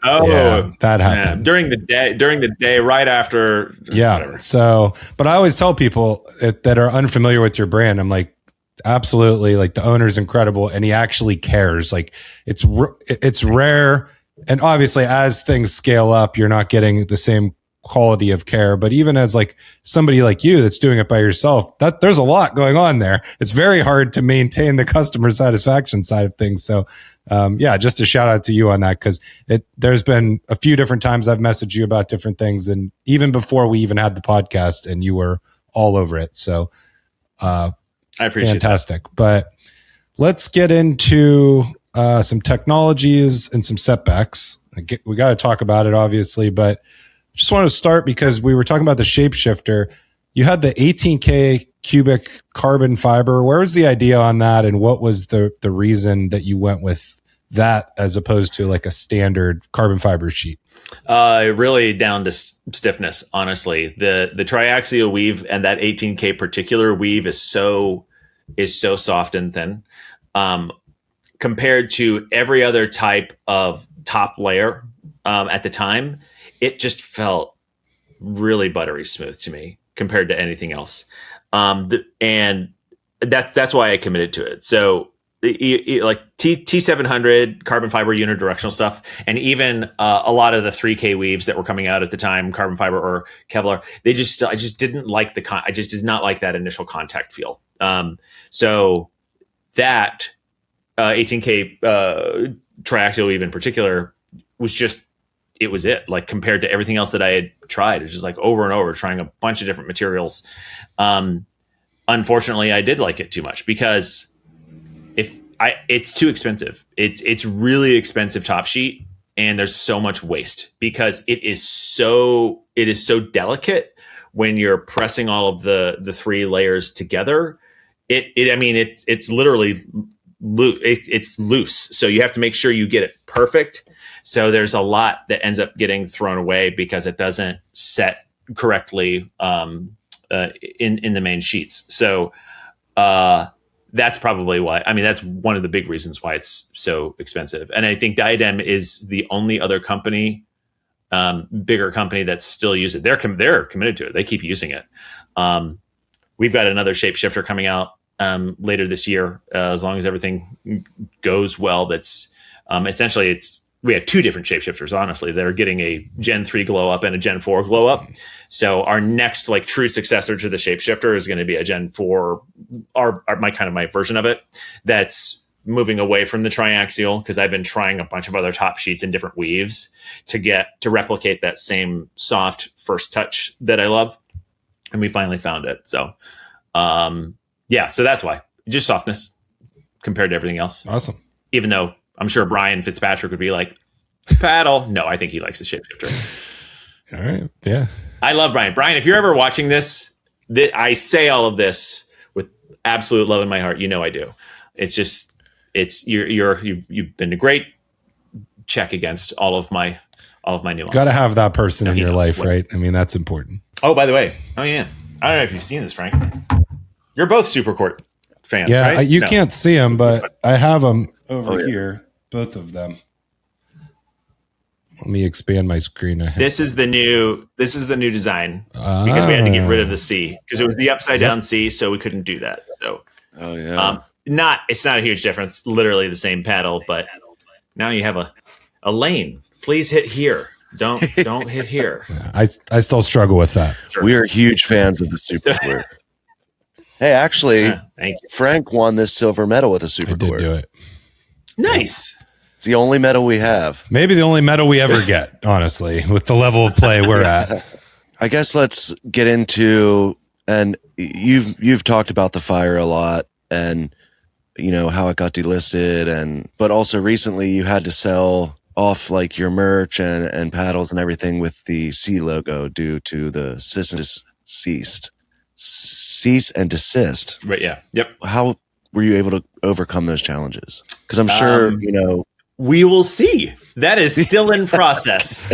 Oh,
yeah, that happened
during the day, right after.
Yeah.
Whatever.
So, but I always tell people that are unfamiliar with your brand, I'm like, absolutely. Like the owner's incredible. And he actually cares. Like it's rare. And obviously as things scale up, you're not getting the same quality of care, but even as like somebody like you that's doing it by yourself, that there's a lot going on there. It's very hard to maintain the customer satisfaction side of things. So just a shout out to you on that, because there's been a few different times I've messaged you about different things, and even before we even had the podcast, and you were all over it. So
I appreciate
fantastic. But let's get into some technologies and some setbacks. We got to talk about it, obviously, but just want to start because we were talking about the Shapeshifter. You had the 18K cubic carbon fiber. Where was the idea on that, and what was the reason that you went with that as opposed to like a standard carbon fiber sheet?
Really down to stiffness, honestly. The triaxial weave and that 18K particular weave is so soft and thin. Compared to every other type of top layer at the time, it just felt really buttery smooth to me compared to anything else. And that's why I committed to it. So like T700 carbon fiber unidirectional stuff, and even a lot of the 3K weaves that were coming out at the time, carbon fiber or Kevlar, I just didn't like I just did not like that initial contact feel. So that 18K triaxial weave in particular was just, it was it. Like compared to everything else that I had tried, it's just like over and over trying a bunch of different materials. Unfortunately, I did like it too much because it's too expensive. It's really expensive top sheet, and there's so much waste because it is so delicate when you're pressing all of the three layers together. It's literally loose. It's loose, so you have to make sure you get it perfect. So there's a lot that ends up getting thrown away because it doesn't set correctly in the main sheets. So that's probably why. I mean, that's one of the big reasons why it's so expensive. And I think Diadem is the only other company, bigger company, that still use it. They're committed to it. They keep using it. We've got another shapeshifter coming out later this year, as long as everything goes well. That's essentially we have two different shapeshifters. Honestly, they're getting a Gen 3 glow up and a Gen 4 glow up. So our next like true successor to the shapeshifter is going to be a Gen 4, my version of it. That's moving away from the triaxial, because I've been trying a bunch of other top sheets in different weaves to replicate that same soft first touch that I love. And we finally found it. So, so that's why, just softness compared to everything else.
Awesome.
Even though I'm sure Brian Fitzpatrick would be like, paddle. No, I think he likes the shapeshifter.
All right. Yeah.
I love Brian. Brian, if you're ever watching this, I say all of this with absolute love in my heart. You know I do. It's just, you've been a great check against all of my nuances.
Got to have that person in your life, right? I mean, that's important.
Oh, by the way. Oh, yeah. I don't know if you've seen this, Frank. You're both Supercourt fans,
yeah,
right?
You can't see them, but I have them over here. Both of them. Let me expand my screen.
This is the new design because we had to get rid of the C because it was the upside down C, so we couldn't do that. So, it's not a huge difference. Literally the same paddle, but now you have a lane. Please hit here. Don't hit here.
I still struggle with that.
Sure. We are huge fans of the Supercourt. Hey, actually,
thank you.
Frank won this silver medal with a Supercourt.
I did do it.
Nice.
It's the only medal we have.
Maybe the only medal we ever get, honestly, with the level of play we're at.
I guess let's get into, and you've talked about the fire a lot and how it got delisted, but also recently you had to sell off like your merch and paddles and everything with the C logo due to the cease and desist.
Right. Yeah. Yep.
How were you able to overcome those challenges? Because I'm sure,
we will see. That is still in process.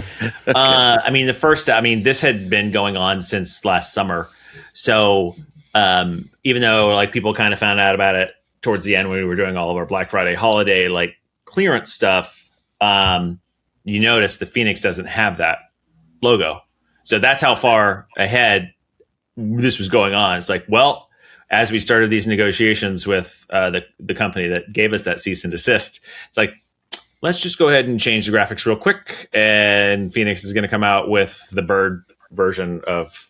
Okay. This had been going on since last summer. So even though like people kind of found out about it towards the end when we were doing all of our Black Friday holiday, like clearance stuff, you notice the Phoenix doesn't have that logo. So that's how far ahead this was going on. It's like, well, as we started these negotiations with the company that gave us that cease and desist, it's like, let's just go ahead and change the graphics real quick. And Phoenix is going to come out with the bird version of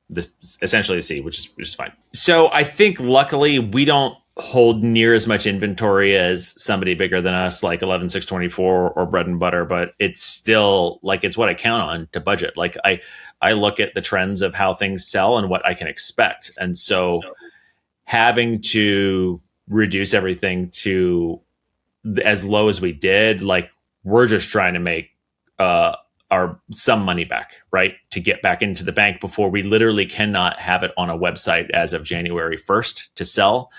this, essentially the C, which is fine. So I think luckily we don't hold near as much inventory as somebody bigger than us, like 11624 or Bread and Butter, but it's still like, it's what I count on to budget. Like I look at the trends of how things sell and what I can expect. And so having to reduce everything to as low as we did, like we're just trying to make some money back, right? To get back into the bank before we literally cannot have it on a website as of January 1st to sell.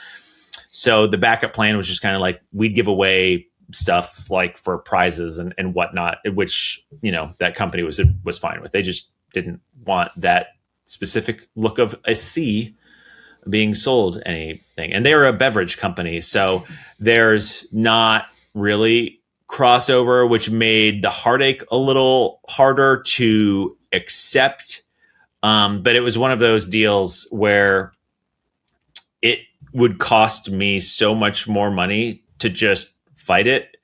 So the backup plan was just kind of like, we'd give away stuff like for prizes and whatnot, which, that company was fine with. They just didn't want that specific look of a C being sold anything. And they were a beverage company. So there's not really crossover, which made the heartache a little harder to accept. But it was one of those deals where it would cost me so much more money to just fight it.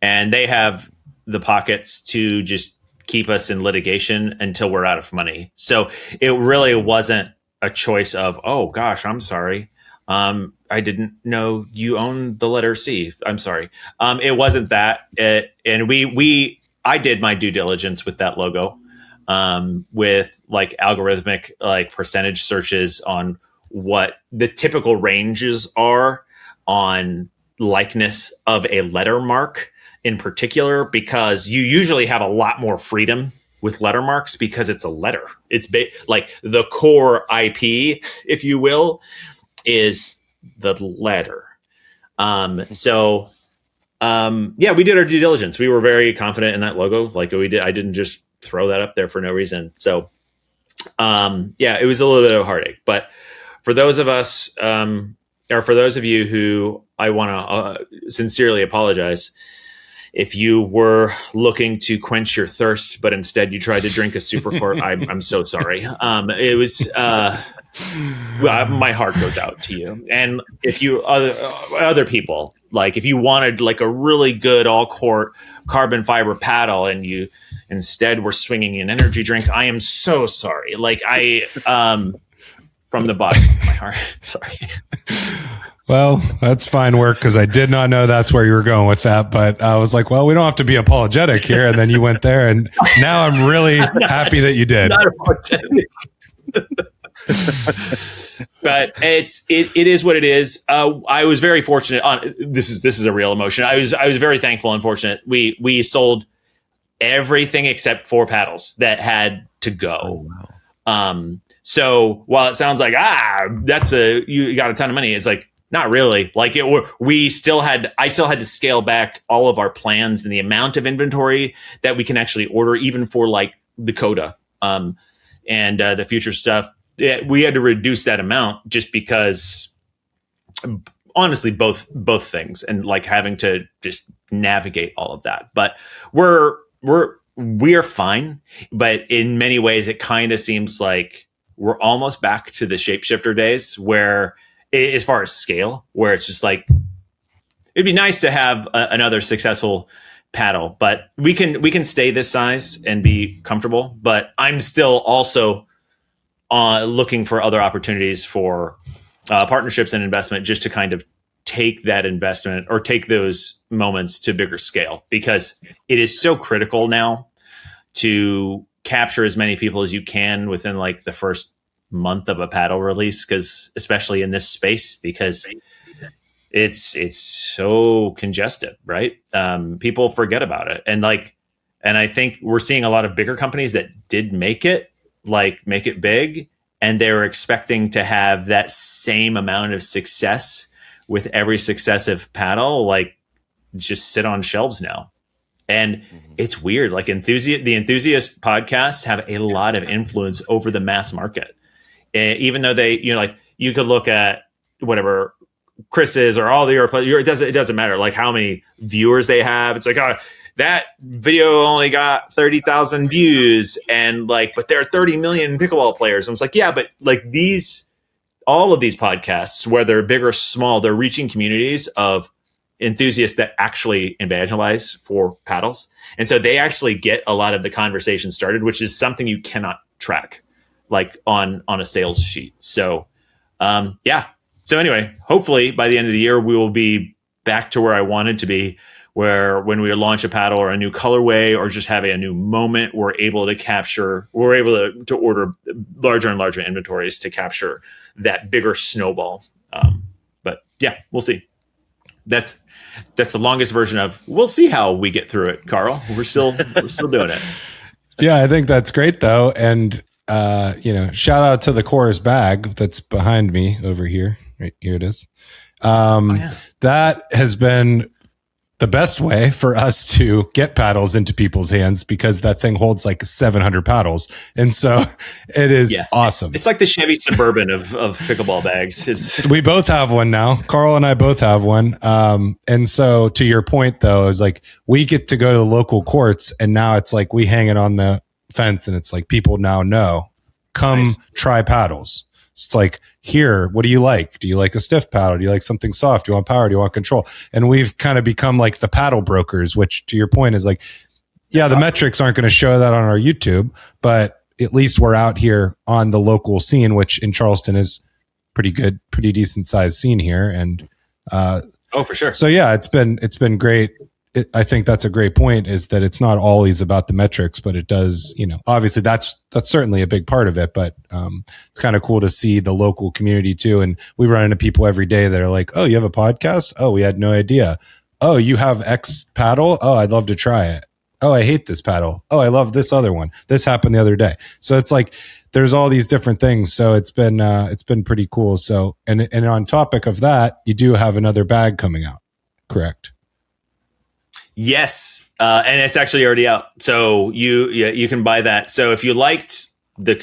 And they have the pockets to just keep us in litigation until we're out of money. So it really wasn't a choice of, oh gosh, I'm sorry. I didn't know you owned the letter C. I'm sorry. It wasn't that. And I did my due diligence with that logo, with like algorithmic, like percentage searches on what the typical ranges are on likeness of a letter mark in particular, because you usually have a lot more freedom with letter marks because it's a letter. It's like the core IP, if you will, is the letter. So we did our due diligence. We were very confident in that logo. Like I didn't just throw that up there for no reason. So it was a little bit of a heartache. But for those of us, or for those of you who I want to sincerely apologize, if you were looking to quench your thirst, but instead you tried to drink a Supercourt, I'm so sorry. It was, my heart goes out to you. And if you other people, like if you wanted like a really good all court carbon fiber paddle and you instead were swinging an energy drink, I am so sorry. Like from the bottom of my heart, sorry.
Well, that's fine work because I did not know that's where you were going with that. But I was like, well, we don't have to be apologetic here. And then you went there. And now I'm really happy that you did. Not apologetic.
But it is what it is. I was very fortunate this is a real emotion. I was very thankful and fortunate. We sold everything except 4 paddles that had to go. Oh, wow. So while it sounds like, you got a ton of money, it's like, not really. Like I still had to scale back all of our plans and the amount of inventory that we can actually order, even for like the Coda, and the future stuff. We had to reduce that amount just because, honestly, both things, and like having to just navigate all of that. But we're fine. But in many ways, it kind of seems like we're almost back to the shapeshifter days where, as far as scale, where it's just like, it'd be nice to have another successful paddle, but we can stay this size and be comfortable. But I'm still also looking for other opportunities for partnerships and investment, just to kind of take that investment or take those moments to bigger scale, because it is so critical now to capture as many people as you can within like the first month of a paddle release, because especially in this space, because it's so congested, right? People forget about it, and I think we're seeing a lot of bigger companies that did make it big, and they were expecting to have that same amount of success with every successive paddle, like just sit on shelves now. And it's weird. Like the enthusiast podcasts have a lot of influence over the mass market. Even though they, you could look at whatever Chris's or all it doesn't matter like how many viewers they have. It's like, that video only got 30,000 views, and but there are 30 million pickleball players. And it's like, yeah, but like all of these podcasts, whether they're big or small, they're reaching communities of enthusiasts that actually evangelize for paddles. And so they actually get a lot of the conversation started, which is something you cannot track like on a sales sheet. So, So anyway, hopefully by the end of the year, we will be back to where I wanted to be, where when we launch a paddle or a new colorway or just having a new moment, we're able to order larger and larger inventories to capture that bigger snowball. But yeah, we'll see. That's the longest version of, we'll see how we get through it, Carl. We're still doing it.
Yeah, I think that's great though. And shout out to the Chorus bag that's behind me over here. Right here it is. That has been the best way for us to get paddles into people's hands, because that thing holds like 700 paddles. And so it is awesome.
It's like the Chevy Suburban of pickleball bags.
We both have one now. Carl and I both have one. And so to your point, though, is like we get to go to the local courts, and now it's like we hang it on the fence, and it's like people now know, come try paddles. It's like, here, what do you like? Do you like a stiff paddle? Do you like something soft? Do you want power? Do you want control? And we've kind of become like the paddle brokers, which to your point is like, yeah, the metrics aren't going to show that on our YouTube, but at least we're out here on the local scene, which in Charleston is pretty good, pretty decent sized scene here. And
for sure.
So yeah, it's been great. I think that's a great point, is that it's not always about the metrics, but it does, obviously that's certainly a big part of it, but it's kind of cool to see the local community too. And we run into people every day that are like, oh, you have a podcast? Oh, we had no idea. Oh, you have X paddle? Oh, I'd love to try it. Oh, I hate this paddle. Oh, I love this other one. This happened the other day. So it's like, there's all these different things. So it's been pretty cool. So, and on topic of that, you do have another bag coming out, correct?
Yes, and it's actually already out, so you can buy that. So if you liked the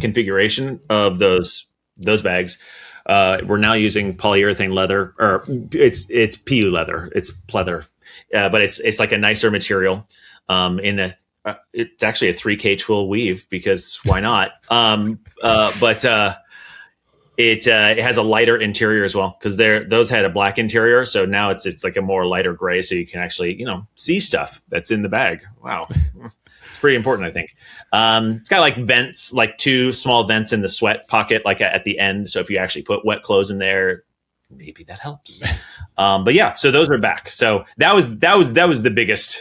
configuration of those bags, we're now using polyurethane leather, or it's PU leather, it's pleather, but it's like a nicer material. It's actually a 3K twill weave, because why not? It has a lighter interior as well, because those had a black interior, so now it's like a more lighter gray, so you can actually see stuff that's in the bag. Wow, it's pretty important, I think. It's got like vents, like 2 small vents in the sweat pocket, like at the end. So if you actually put wet clothes in there, maybe that helps. But yeah, so those are back. So that was the biggest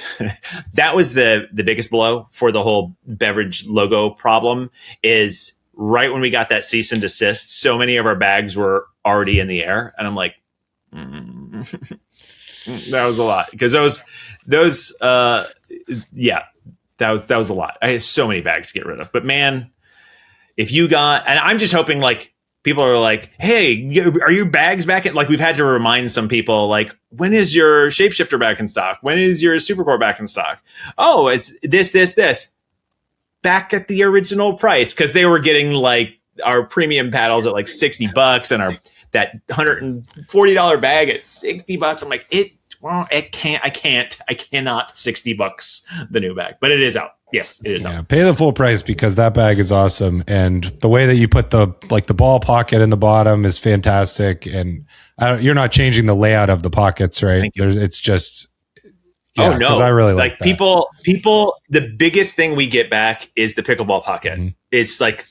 that was the biggest blow for the whole beverage logo problem. Is right when we got that cease and desist, so many of our bags were already in the air, and I'm like, that was a lot, because that was a lot. I had so many bags to get rid of. But man, if you got, and I'm just hoping like people are like, hey, are your bags back? Like we've had to remind some people, like, when is your Shapeshifter back in stock? When is your Supercore back in stock? Oh, it's this. Back at the original price, because they were getting like our premium paddles at like $60 and that $140 bag at $60. I'm like, I cannot $60 the new bag, but it is out. Yes, it is out.
Pay the full price, because that bag is awesome, and the way that you put the ball pocket in the bottom is fantastic. And you're not changing the layout of the pockets, right? It's just. Yeah,
oh no!
I really like that.
People. The biggest thing we get back is the pickleball pocket. Mm-hmm. It's like,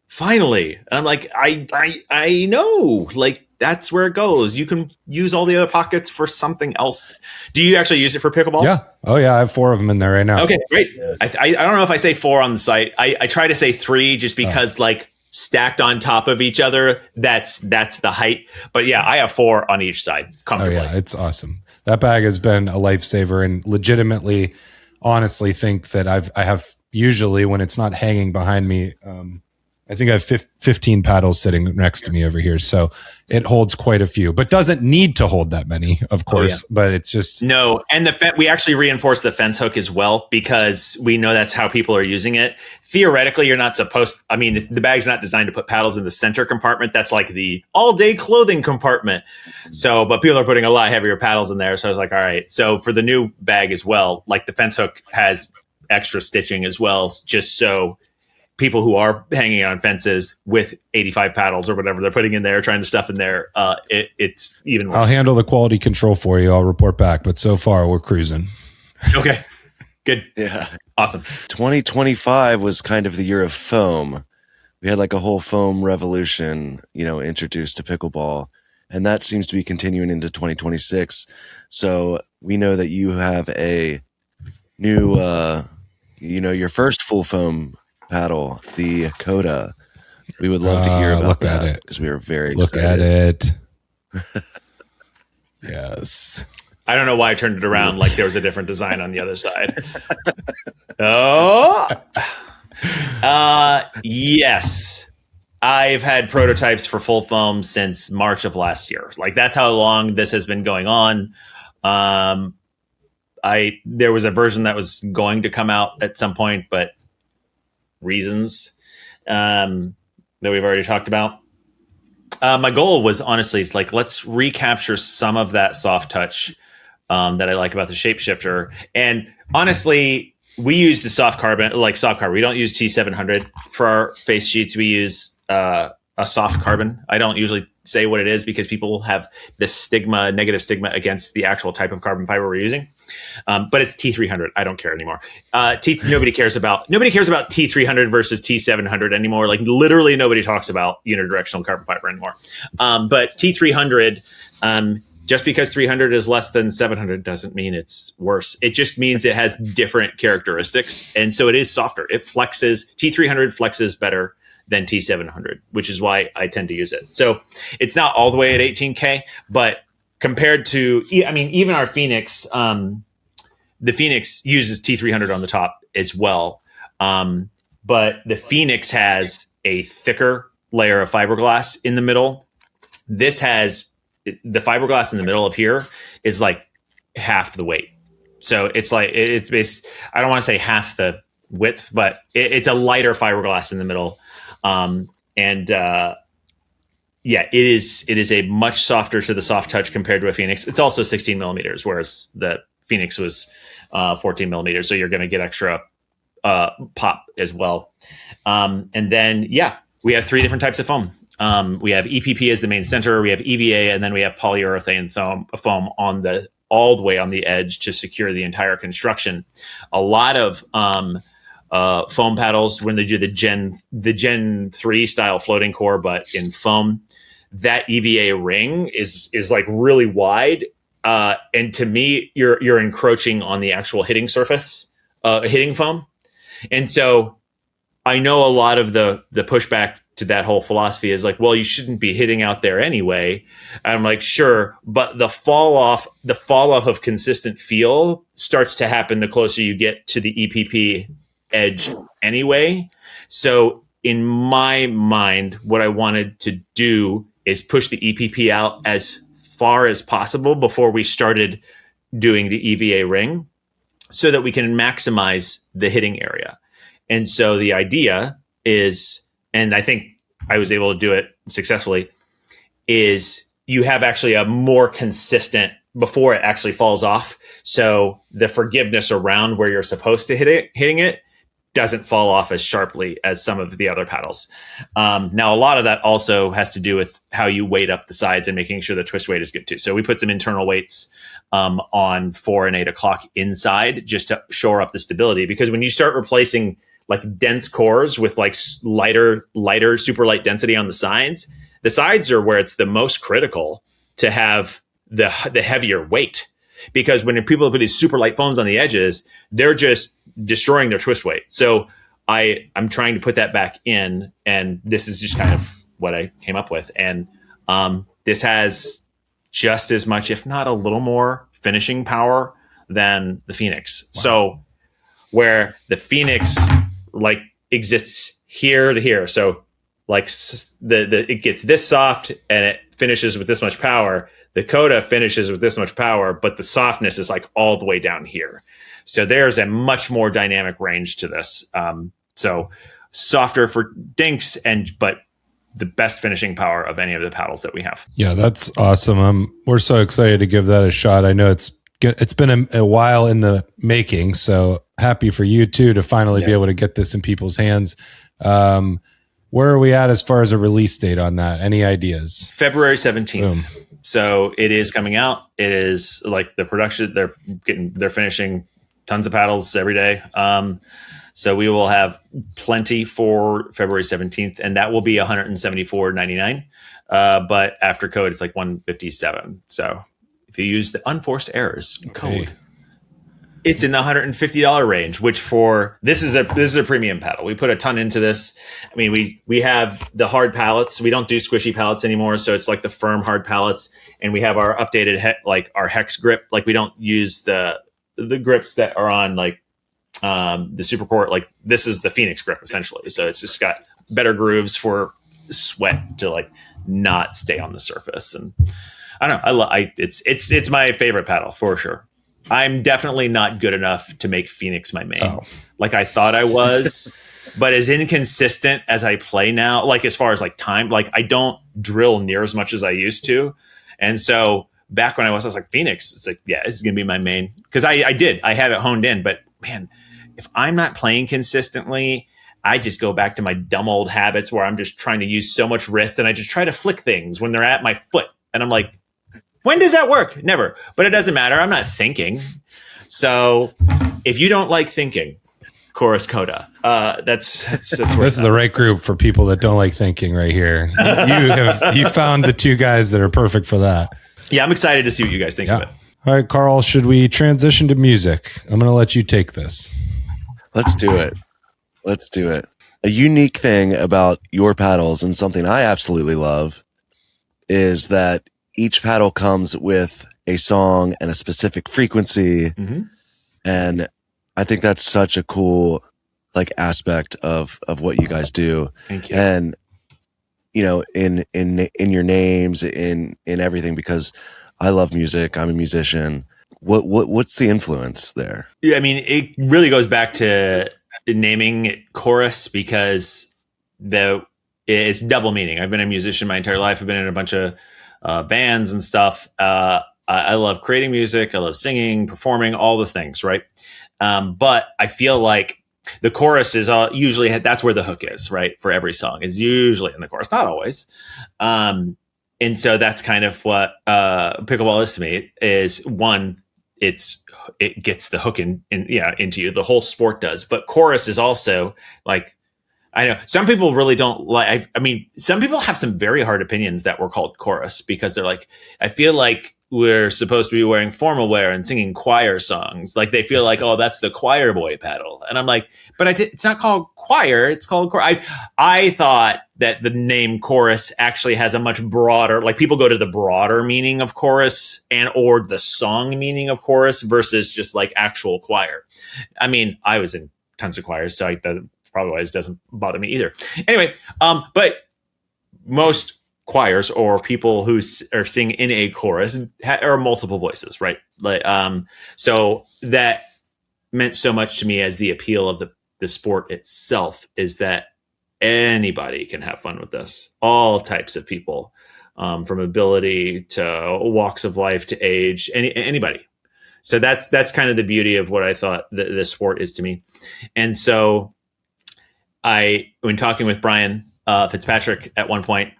finally, and I'm like, I know, like that's where it goes. You can use all the other pockets for something else. Do you actually use it for pickleball?
Yeah. Oh yeah, I have 4 of them in there right now.
Okay, great. I don't know if I say 4 on the site. I try to say 3, just because like stacked on top of each other, that's the height. But yeah, I have 4 on each side comfortably.
Oh yeah, it's awesome. That bag has been a lifesaver, and legitimately, honestly think that I have usually, when it's not hanging behind me, I think I have 15 paddles sitting next to me over here. So it holds quite a few, but doesn't need to hold that many, of course, but it's just.
No. And we actually reinforce the fence hook as well, because we know that's how people are using it. Theoretically, you're not supposed, the bag's not designed to put paddles in the center compartment. That's like the all day clothing compartment. So, but people are putting a lot heavier paddles in there. So I was like, all right. So for the new bag as well, like the fence hook has extra stitching as well, just so people who are hanging on fences with 85 paddles or whatever they're putting in there, trying to stuff in there, it's even worse.
I'll handle the quality control for you. I'll report back. But so far, we're cruising.
Okay, good.
Yeah.
Awesome.
2025 was kind of the year of foam. We had like a whole foam revolution, introduced to pickleball. And that seems to be continuing into 2026. So we know that you have a new, your first full foam paddle, the Coda. We would love to hear about that, because we are very excited.
Look at it. Yes.
I don't know why I turned it around like there was a different design on the other side. Oh, yes. I've had prototypes for full foam since March of last year. Like that's how long this has been going on. There was a version that was going to come out at some point, but reasons that we've already talked about. My goal was honestly like, let's recapture some of that soft touch that I like about the shapeshifter. And honestly, we use the soft carbon. We don't use T700 for our face sheets. We use a soft carbon. I don't usually say what it is because people have this negative stigma against the actual type of carbon fiber we're using. But it's T300. I don't care anymore. Nobody cares about T300 versus T700 anymore. Like literally nobody talks about unidirectional carbon fiber anymore. But T300, just because 300 is less than 700 doesn't mean it's worse. It just means it has different characteristics. And so it is softer. T300 flexes better than T700, which is why I tend to use it. So it's not all the way at 18K, but compared to, even our Phoenix, the Phoenix uses T300 on the top as well. But the Phoenix has a thicker layer of fiberglass in the middle. This has the fiberglass in the middle of here is like half the weight. So it's like, I don't want to say half the width, but it's a lighter fiberglass in the middle. It is a much softer to the soft touch compared to a Phoenix. It's also 16 millimeters, whereas the Phoenix was 14 millimeters. So you're going to get extra pop as well. And then, we have 3 different types of foam. We have EPP as the main center. We have EVA, and then we have polyurethane foam all the way on the edge to secure the entire construction. A lot of foam paddles, when they do the Gen 3 style floating core, but in foam, that EVA ring is like really wide. And to me, you're encroaching on the actual hitting surface, hitting foam. And so I know a lot of the pushback to that whole philosophy is like, well, you shouldn't be hitting out there anyway. And I'm like, sure, but the fall off of consistent feel starts to happen the closer you get to the EPP edge anyway. So in my mind, what I wanted to do is push the EPP out as far as possible before we started doing the EVA ring so that we can maximize the hitting area. And so the idea is, and I think I was able to do it successfully, is you have actually a more consistent before it actually falls off. So the forgiveness around where you're supposed to hitting it doesn't fall off as sharply as some of the other paddles. Now, a lot of that also has to do with how you weight up the sides and making sure the twist weight is good too. So we put some internal weights on 4 and 8 o'clock inside just to shore up the stability. Because when you start replacing like dense cores with like lighter, super light density on the sides are where it's the most critical to have the heavier weight. Because when people put these super light foams on the edges, they're just destroying their twist weight. So I'm trying to put that back in, and this is just kind of what I came up with. And this has just as much, if not a little more, finishing power than the Phoenix. Wow. So where the Phoenix like exists here to here, so like it gets this soft and it finishes with this much power. The Coda finishes with this much power, but the softness is like all the way down here. So there's a much more dynamic range to this. So softer for dinks, but the best finishing power of any of the paddles that we have.
Yeah, that's awesome. We're so excited to give that a shot. I know it's been a while in the making, so happy for you too to finally be able to get this in people's hands. Where are we at as far as a release date on that? Any ideas?
February 17th. Boom. So it is coming out. It is like the production. They're finishing tons of paddles every day. So we will have plenty for February 17th, and that will be $174.99. But after code, it's like $157. So if you use the unforced errors code, it's in the $150 range, which for this is a premium paddle. We put a ton into this. I mean, we have the hard pallets. We don't do squishy pallets anymore, so it's like the firm hard pallets. And we have our updated our hex grip. Like we don't use the grips that are on like the Super Core. Like this is the Phoenix grip essentially. So it's just got better grooves for sweat to like not stay on the surface. And I don't know. It's my favorite paddle for sure. I'm definitely not good enough to make Phoenix my main, like I thought I was. But as inconsistent as I play now, like as far as like time, like I don't drill near as much as I used to. And so back when I was like, Phoenix, it's like, yeah, this is going to be my main. Because I have it honed in. But man, if I'm not playing consistently, I just go back to my dumb old habits where I'm just trying to use so much wrist and I just try to flick things when they're at my foot. And I'm like, when does that work? Never. But it doesn't matter. I'm not thinking. So if you don't like thinking, Chorus Coda. That's
this is the right group for people that don't like thinking right here. You found the two guys that are perfect for that.
Yeah, I'm excited to see what you guys think of it.
All right, Carl, should we transition to music? I'm going to let you take this.
Let's do it. A unique thing about your paddles, and something I absolutely love, is that each paddle comes with a song and a specific frequency. Mm-hmm. And I think that's such a cool like aspect of what you guys do.
Thank you.
And you know, in your names, in everything, because I love music. I'm a musician. What's the influence there?
Yeah, I mean, it really goes back to naming it Chorus because it's double meaning. I've been a musician my entire life. I've been in a bunch of bands and stuff. I love creating music. I love singing, performing, all those things, right? But I feel like the chorus is usually that's where the hook is, right? For every song is usually in the chorus, not always. And so that's kind of what pickleball is to me. Is one, it gets the hook into you. The whole sport does, but chorus is also like, I know some people really don't like. I mean, some people have some very hard opinions that we're called chorus because they're like, I feel like we're supposed to be wearing formal wear and singing choir songs. Like they feel like, oh, that's the choir boy paddle. And I'm like, but it's not called choir. It's called chorus. I thought that the name chorus actually has a much broader, like people go to the broader meaning of chorus or the song meaning of chorus versus just like actual choir. I mean, I was in tons of choirs, so probably why it doesn't bother me either. Anyway, but most choirs or people who are sing in a chorus are multiple voices, right? Like, so that meant so much to me as the appeal of the sport itself is that anybody can have fun with this. All types of people, from ability to walks of life to age, anybody. So that's kind of the beauty of what I thought the sport is to me. And so when talking with Brian Fitzpatrick at one point,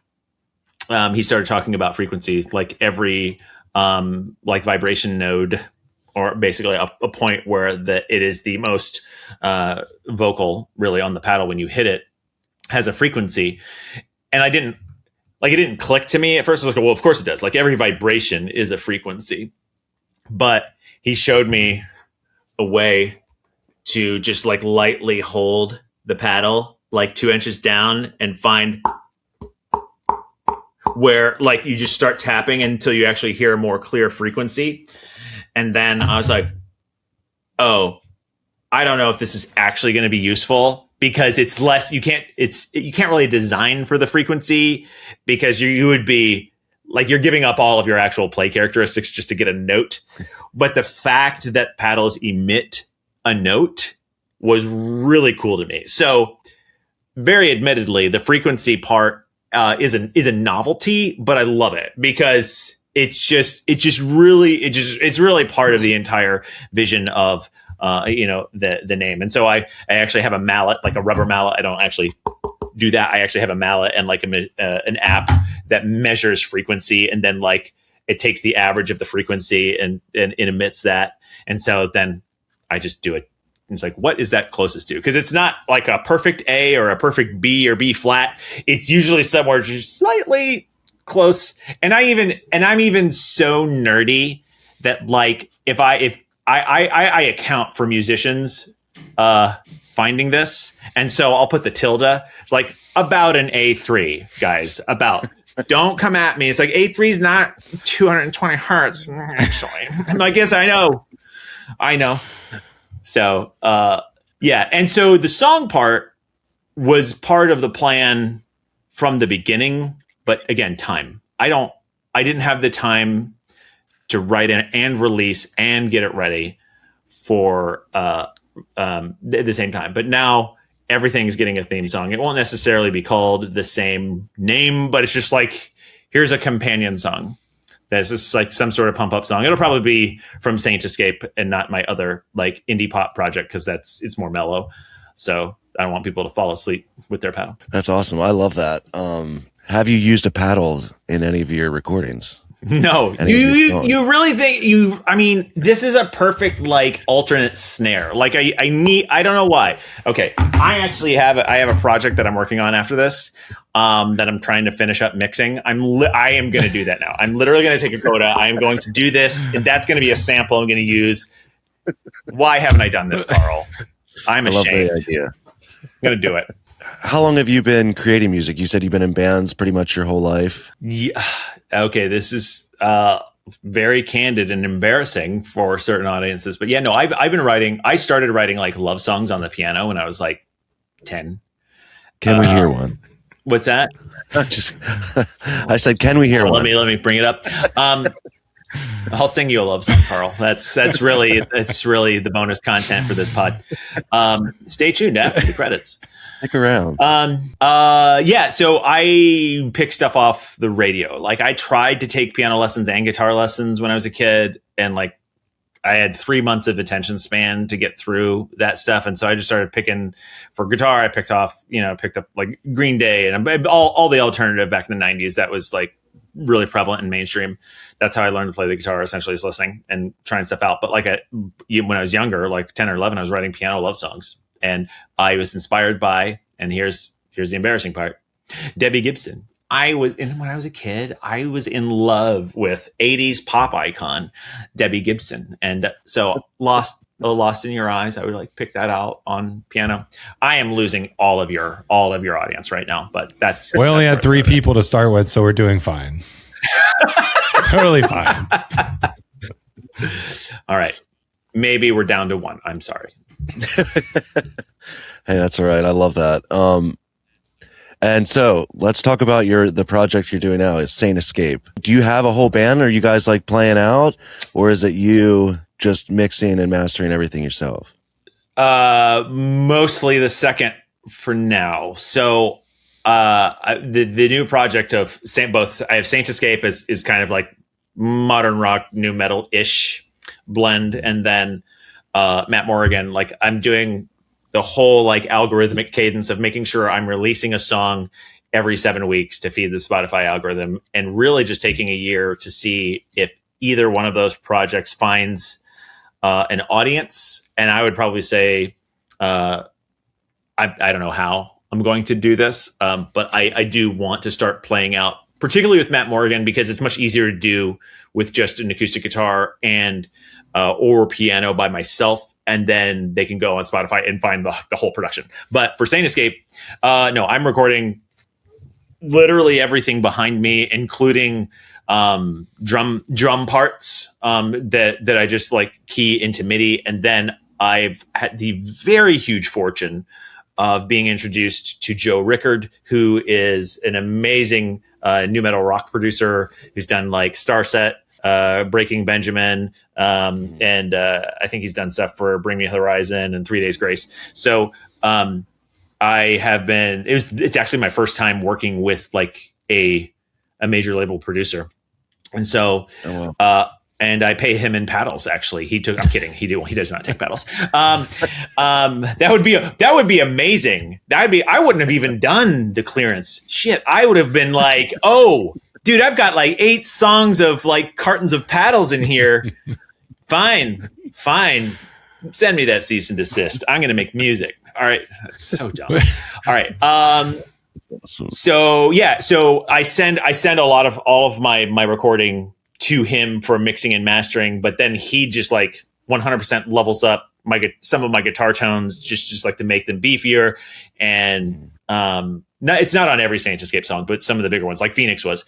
he started talking about frequency, like every like vibration node, or basically a point where it is the most vocal really on the paddle when you hit it, has a frequency. And it didn't click to me at first. I was like, well, of course it does. Like every vibration is a frequency. But he showed me a way to just like lightly hold the paddle like 2 inches down and find where like you just start tapping until you actually hear a more clear frequency. And then I was like, oh, I don't know if this is actually going to be useful because it's less, you can't really design for the frequency because you would be like, you're giving up all of your actual play characteristics just to get a note. But the fact that paddles emit a note was really cool to me. So very admittedly, the frequency part is a novelty, but I love it because it's really part of the entire vision of the name. And so I actually have a mallet, like a rubber mallet. I don't actually do that. I actually have a mallet and like an app that measures frequency, and then like it takes the average of the frequency and it emits that. And so then I just do it. It's like, what is that closest to? Because it's not like a perfect A or a perfect B or B flat. It's usually somewhere just slightly close. And I'm even so nerdy that like if I account for musicians finding this, and so I'll put the tilde. It's like about an A3, guys. About. Don't come at me. It's like A3 is not 220 hertz. Actually, I'm like, yes, I know. So, yeah. And so the song part was part of the plan from the beginning, but again, time. I don't I didn't have the time to write and release and get it ready for at the same time. But now everything's getting a theme song. It won't necessarily be called the same name, but it's just like, here's a companion song. That's just like some sort of pump up song. It'll probably be from Saint Escape and not my other like indie pop project, because it's more mellow. So I don't want people to fall asleep with their paddle.
That's awesome. I love that. Have you used a paddle in any of your recordings?
No, you really think I mean, this is a perfect like alternate snare. Like I don't know why. Okay. I actually have a project that I'm working on after this, that I'm trying to finish up mixing. I am going to do that now. I'm literally going to take a Coda. I am going to do this, and that's going to be a sample I'm going to use. Why haven't I done this, Carl? I'm ashamed.
I love the idea.
I'm going to do it.
How long have you been creating music? You said you've been in bands pretty much your whole life.
Yeah. Okay. This is very candid and embarrassing for certain audiences, but yeah, no, I've been writing. I started writing like love songs on the piano when I was like 10.
Can we hear one?
What's that?
I said, can we hear one?
Let me bring it up. I'll sing you a love song, Carl. That's really the bonus content for this pod. Stay tuned after the credits.
Stick around.
Yeah. So I pick stuff off the radio. Like I tried to take piano lessons and guitar lessons when I was a kid, and like I had 3 months of attention span to get through that stuff. And so I just started picking for guitar. I picked up like Green Day and all the alternative back in the 90s. That was like really prevalent in mainstream. That's how I learned to play the guitar, essentially, is listening and trying stuff out. But like when I was younger, like 10 or 11, I was writing piano love songs. And I was inspired by, and here's the embarrassing part, Debbie Gibson. When I was a kid, I was in love with 80s pop icon Debbie Gibson. And so Lost in Your Eyes, I would like pick that out on piano. I am losing all of your audience right now, but
we only had 3 people to start with, so we're doing fine. Totally fine.
All right. Maybe we're down to 1. I'm sorry.
Hey, that's all right. I love that. And so let's talk about the project you're doing now is Saint Escape. Do you have a whole band? Are you guys like playing out, or is it you just mixing and mastering everything yourself?
Mostly the second for now. So the new project of I have Saint Escape is kind of like modern rock, new metal ish blend, and then Matt Morgan, like I'm doing the whole like algorithmic cadence of making sure I'm releasing a song every 7 weeks to feed the Spotify algorithm, and really just taking a year to see if either one of those projects finds an audience. And I would probably say, I don't know how I'm going to do this, but I do want to start playing out, particularly with Matt Morgan, because it's much easier to do with just an acoustic guitar and or piano by myself, and then they can go on Spotify and find the whole production. But for Saint Escape, no, I'm recording literally everything behind me, including drum parts that I just like key into MIDI. And then I've had the very huge fortune of being introduced to Joe Rickard, who is an amazing new metal rock producer who's done like Starset, Breaking Benjamin, and I think he's done stuff for Bring Me Horizon and 3 Days Grace. So it's actually my first time working with like a major label producer. And so, and I pay him in paddles. Actually, I'm kidding. He does not take paddles. That would be amazing. I wouldn't have even done the clearance. Shit. I would have been like, oh, dude, I've got like 8 songs of like cartons of paddles in here. Fine. Send me that cease and desist. I'm going to make music. All right. That's so dumb. All right. So yeah, so I send all of my recording to him for mixing and mastering, but then he just like 100% levels up some of my guitar tones just like to make them beefier. And no, it's not on every Saint Escape song, but some of the bigger ones, like Phoenix was.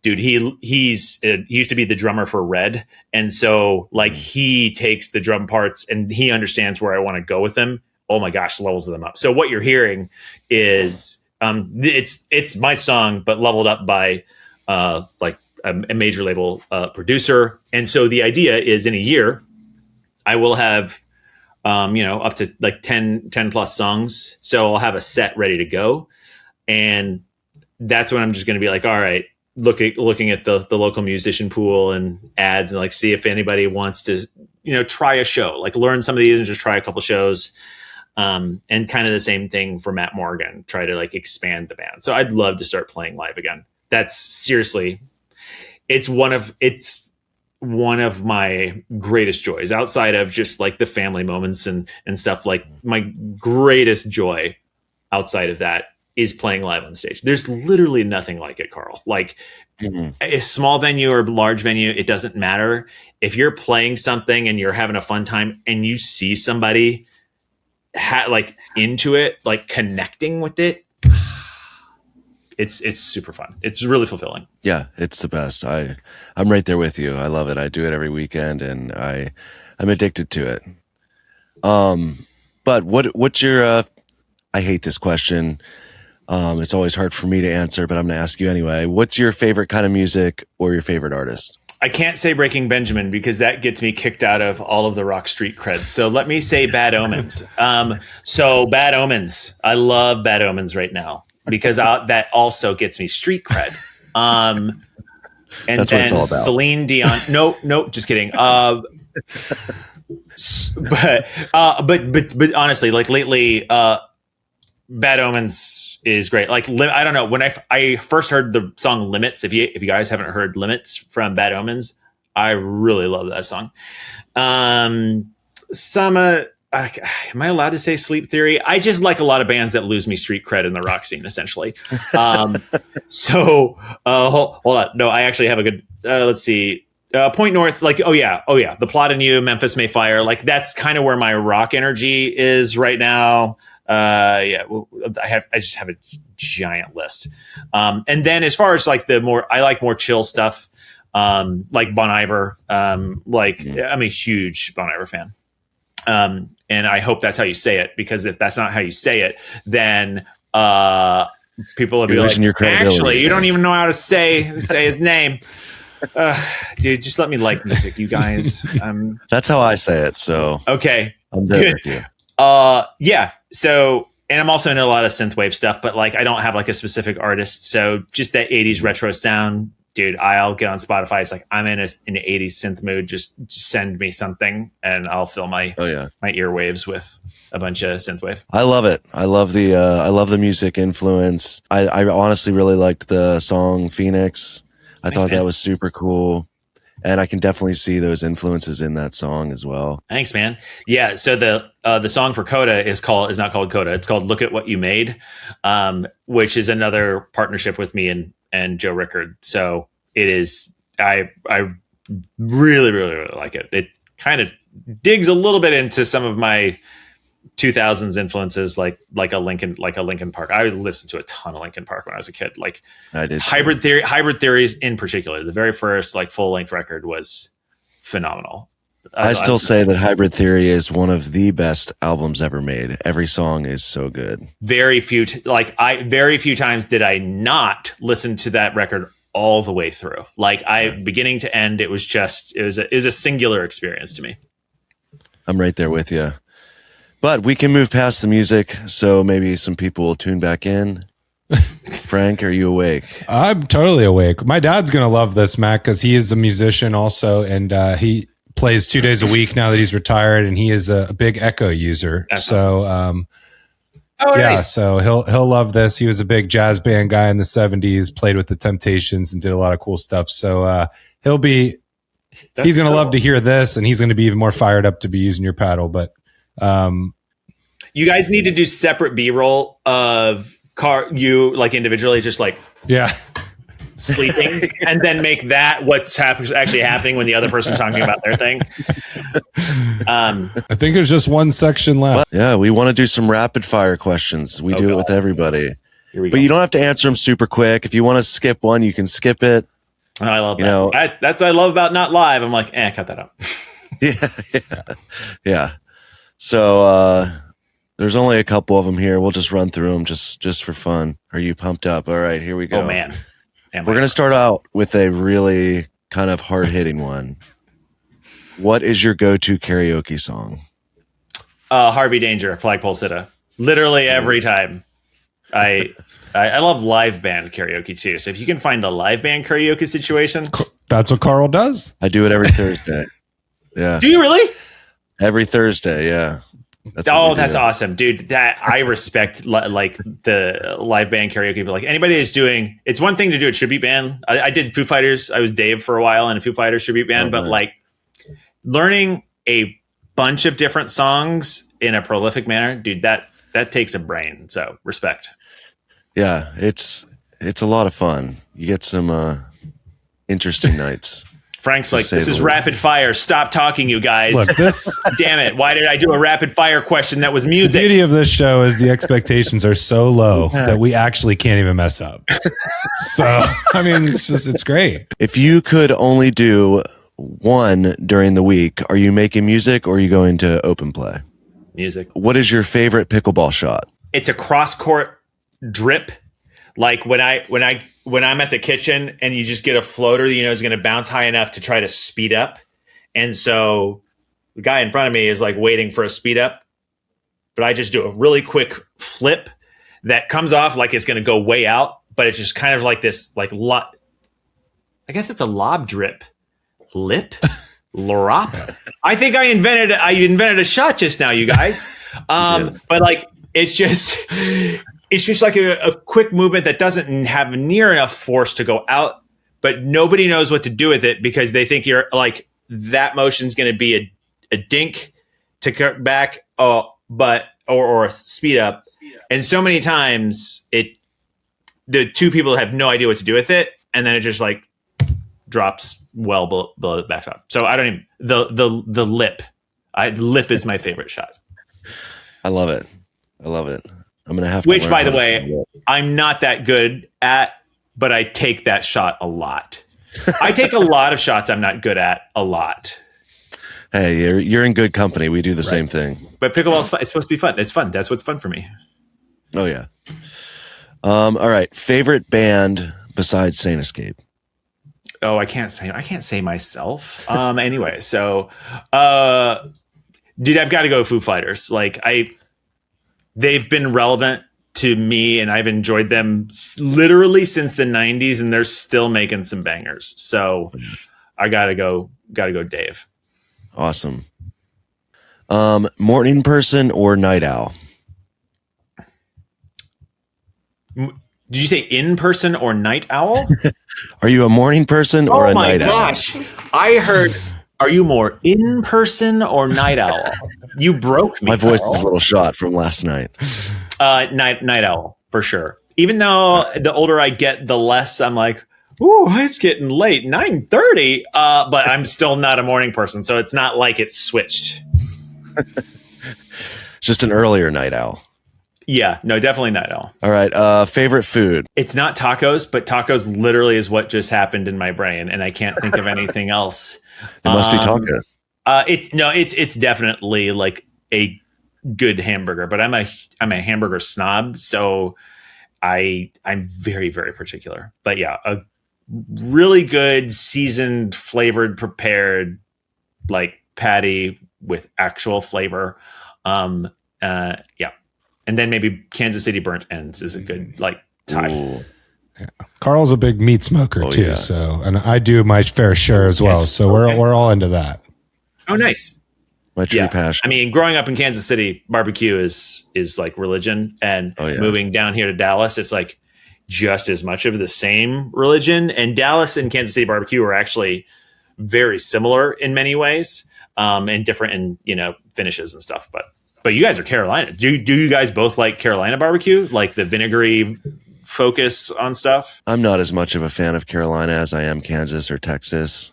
Dude, he used to be the drummer for Red, and so like he takes the drum parts and he understands where I want to go with them. Oh my gosh, levels them up. So what you're hearing is it's my song, but leveled up by like a major label producer. And so the idea is in a year, I will have, up to like 10 plus songs. So I'll have a set ready to go. And that's when I'm just going to be like, all right, looking at the local musician pool and ads and like see if anybody wants to, try a show, like learn some of these and just try a couple shows. And kind of the same thing for Matt Morgan, try to like expand the band. So I'd love to start playing live again. That's seriously, it's one of my greatest joys outside of just like the family moments and stuff. Like my greatest joy outside of that is playing live on stage. There's literally nothing like it, Carl. Like a small venue or large venue, it doesn't matter. If you're playing something and you're having a fun time and you see somebody like into it, like connecting with it, it's super fun. It's really fulfilling.
Yeah, it's the best. I'm right there with you. I love it. I do it every weekend and I'm addicted to it. But what's your I hate this question. It's always hard for me to answer, but I'm going to ask you anyway. What's your favorite kind of music or your favorite artist?
I can't say Breaking Benjamin because that gets me kicked out of all of the rock street creds. So let me say Bad Omens. So Bad Omens. I love Bad Omens right now because that also gets me street cred. And
that's
then
what it's all about.
Celine Dion. Nope, just kidding. But honestly, like lately, Bad Omens is great. Like I don't know, when I first heard the song Limits, if you guys haven't heard Limits from Bad Omens, I really love that song. Am I allowed to say Sleep Theory? I just like a lot of bands that lose me street cred in the rock scene, essentially. So hold on. No, I actually have a good, let's see. Point North, like, oh yeah. The Plot in You, Memphis May Fire. Like that's kind of where my rock energy is right now. I just have a giant list. And then as far as like I like more chill stuff. Like Bon Iver. I'm a huge Bon Iver fan. And I hope that's how you say it, because if that's not how you say it, then people will be like, actually, you don't even know how to say his name. Dude, just let me like music, you guys.
That's how I say it. So
okay,
I'm there with you.
Yeah. So, and I'm also into a lot of synthwave stuff, but like I don't have like a specific artist. So just that 80s retro sound, dude. I'll get on Spotify. It's like I'm in an 80s synth mood. Just send me something, and I'll fill my my earwaves with a bunch of synthwave.
I love it. I love the music influence. I honestly really liked the song Phoenix. I thought that was super cool. And I can definitely see those influences in that song as well.
Thanks, man. Yeah. So the song for Coda is not called Coda. It's called Look at What You Made, which is another partnership with me and Joe Rickard. So it is, I really, really, really like it. It kind of digs a little bit into some of my 2000s influences, like a Linkin Park. I listened to a ton of Linkin Park when I was a kid. Like
I did.
Hybrid Theories in particular. The very first like full length record was phenomenal.
I still say that Hybrid Theory is one of the best albums ever made. Every song is so good.
Very few times did I not listen to that record all the way through. Like beginning to end, it was a singular experience to me.
I'm right there with you. But we can move past the music, so maybe some people will tune back in. Frank, are you awake?
I'm totally awake. My dad's going to love this, Matt, because he is a musician also, and he plays 2 days a week now that he's retired, and he is a big Echo user.
That's
so,
awesome.
Nice. So he'll love this. He was a big jazz band guy in the 70s, played with the Temptations, and did a lot of cool stuff. So he's going to love to hear this, and he's going to be even more fired up to be using your paddle. But
you guys need to do separate B-roll of you like individually, just like sleeping, and then make that what's actually happening when the other person's talking about their thing.
I think there's just one section left.
Well, we want to do some rapid fire questions. We do it with everybody, but you don't have to answer them super quick. If you want to skip one, you can skip it.
Oh, I love that. That's what I love about not live. I'm like, cut that out.
Yeah. So there's only a couple of them here. We'll just run through them just for fun. Are you pumped up? All right, here we go.
Oh man.
We're going to start out with a really kind of hard-hitting one. What is your go-to karaoke song?
Harvey Danger, Flagpole Sitta. Literally every time. I love live band karaoke too. So if you can find a live band karaoke situation,
that's what Carl does.
I do it every Thursday. Yeah.
Do you really?
Every Thursday, yeah.
That's awesome, dude. That I respect, like the live band karaoke. But like anybody is doing, it's one thing to do a tribute band. I did Foo Fighters. I was Dave for a while in a Foo Fighters tribute band. But like learning a bunch of different songs in a prolific manner, dude, that takes a brain. So respect.
Yeah, it's a lot of fun. You get some interesting nights.
Frank's like, this is rapid fire. Stop talking, you guys.
Look, this.
Damn it. Why did I do a rapid fire question that was music?
The beauty of this show is the expectations are so low that we actually can't even mess up. So, I mean, it's great.
If you could only do one during the week, are you making music or are you going to open play?
Music.
What is your favorite pickleball shot?
It's a cross court drip. Like when I'm at the kitchen and you just get a floater that you know is going to bounce high enough to try to speed up. And so the guy in front of me is like waiting for a speed up, but I just do a really quick flip that comes off like it's going to go way out, but it's just kind of like this, like I guess it's a lob drip. Lip? Lorop? I think I invented a shot just now, you guys. But like, it's just like a quick movement that doesn't have near enough force to go out, but nobody knows what to do with it because they think you're like, that motion's going to be a dink to cut back, or a speed up. And so many times the two people have no idea what to do with it. And then it just like drops well below the backstop. So I don't even, the lip, lip is my favorite shot.
I love it. I'm going to have to.
Which, by the way, I'm not that good at, but I take that shot a lot. I take a lot of shots I'm not good at a lot.
Hey, you're in good company. We do the same thing.
But pickleball's fun. It's supposed to be fun. It's fun. That's what's fun for me.
Oh, yeah. All right. Favorite band besides Saint Escape?
Oh, I can't say myself. Anyway, so, dude, I've got to go Foo Fighters. Like they've been relevant to me and I've enjoyed them literally since the 90s and they're still making some bangers. So I gotta go Dave.
Awesome. Morning person or night owl?
Did you say in person or night owl?
Are you a morning person or a night owl?
Oh my gosh. I heard, are you more in person or night owl? You broke me.
My voice is a little shot from last night.
Night owl for sure. Even though the older I get, the less I'm like, ooh, it's getting late, 9:30. But I'm still not a morning person, so it's not like it's switched.
Just an earlier night owl.
Yeah, no, definitely night owl.
All right. Favorite food?
It's not tacos, but tacos literally is what just happened in my brain, and I can't think of anything else.
It must be tacos.
It's definitely like a good hamburger, but I'm a hamburger snob, so I'm very, very particular. But yeah, a really good seasoned, flavored, prepared like patty with actual flavor. Yeah. And then maybe Kansas City burnt ends is a good like tie.
Yeah. Carl's a big meat smoker too,
yeah.
so and I do my fair share as well. So we're all into that.
Oh, nice.
My true passion.
I mean, growing up in Kansas City, barbecue is like religion, and moving down here to Dallas, it's like just as much of the same religion. And Dallas and Kansas City barbecue are actually very similar in many ways, and different in finishes and stuff. But you guys are Carolina. Do you guys both like Carolina barbecue, like the vinegary focus on stuff?
I'm not as much of a fan of Carolina as I am Kansas or Texas,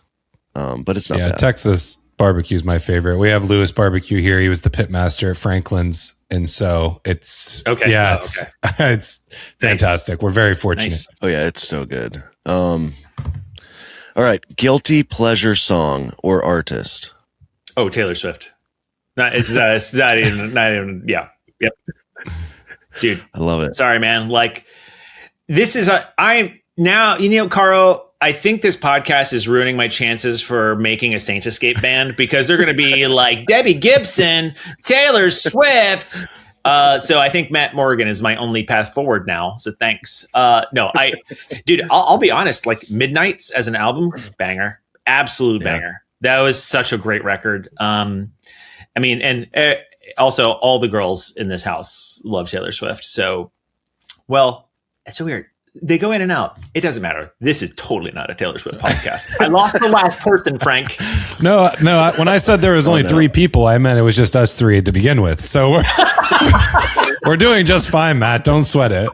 but it's not bad.
Texas barbecue is my favorite. We have Lewis barbecue here. He was the pit master at Franklin's, and so it's it's fantastic. Nice. We're very fortunate.
Nice.
Oh yeah, it's so good. All right, guilty pleasure song or artist?
Oh, Taylor Swift. It's not even. Yeah. Yep. Dude,
I love it.
Sorry, man. Like this is I'm Now, Carl, I think this podcast is ruining my chances for making a Saint Escape band because they're going to be like Debbie Gibson, Taylor Swift. So I think Matt Morgan is my only path forward now. So thanks. Dude, I'll be honest. Like Midnights as an album, banger, absolute banger. That was such a great record. Also all the girls in this house love Taylor Swift. So, well, it's so weird. They go in and out. It doesn't matter. This is totally not a Taylor Swift podcast. I lost the last person, Frank.
No. When I said there was only 3 people, I meant it was just us 3 to begin with. So we're doing just fine, Matt. Don't sweat it.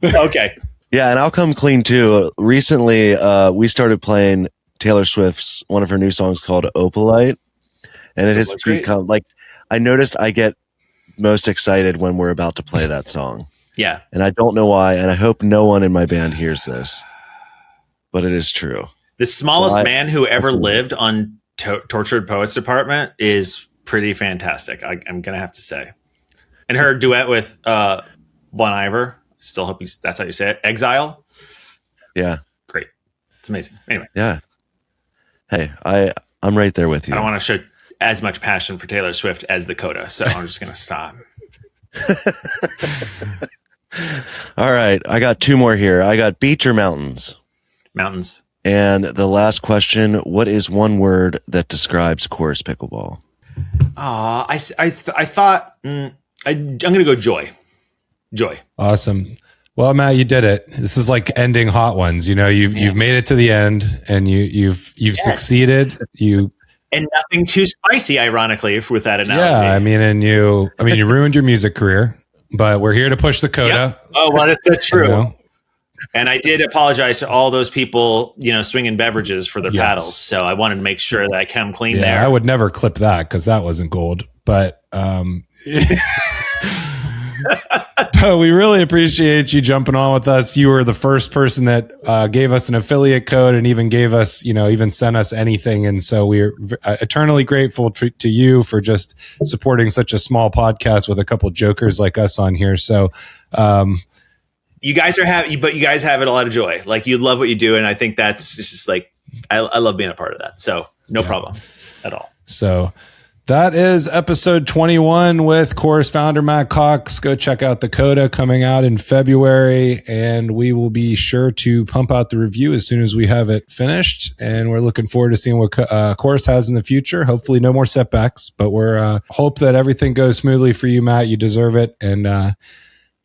Okay.
Yeah, and I'll come clean too. Recently, we started playing Taylor Swift's one of her new songs called Opalite, and it has become like I noticed I get most excited when we're about to play that song.
Yeah.
And I don't know why, and I hope no one in my band hears this, but it is true.
The smallest man who ever lived on Tortured Poets Department is pretty fantastic, I'm going to have to say. And her duet with Bon Iver, still hope that's how you say it, Exile.
Yeah.
Great. It's amazing. Anyway.
Yeah. Hey, I'm right there with you.
I don't want to show as much passion for Taylor Swift as the Coda, so I'm just going to stop.
All right. I got 2 more here. I got beach or mountains?
Mountains.
And the last question, what is one word that describes Chorus Pickleball?
I thought I'm going to go joy. Joy.
Awesome. Well, Matt, you did it. This is like ending Hot Ones. You've made it to the end, and you've succeeded.
And nothing too spicy, ironically, with that analogy.
Yeah, you ruined your music career, but we're here to push the Coda.
Yep. Oh, well, that's true. And I did apologize to all those people, swinging beverages for their paddles. So I wanted to make sure that I come clean there.
I would never clip that because that wasn't gold. But but we really appreciate you jumping on with us. You were the first person that gave us an affiliate code and even gave us, even sent us anything. And so we're eternally grateful to you for just supporting such a small podcast with a couple jokers like us on here. So,
you guys have it a lot of joy. Like you love what you do. And I think that's just like, I love being a part of that. So no problem at all.
So that is episode 21 with Chorus founder Matt Cox. Go check out the Coda coming out in February, and we will be sure to pump out the review as soon as we have it finished. And we're looking forward to seeing what Chorus has in the future. Hopefully no more setbacks, but we're hope that everything goes smoothly for you, Matt. You deserve it. And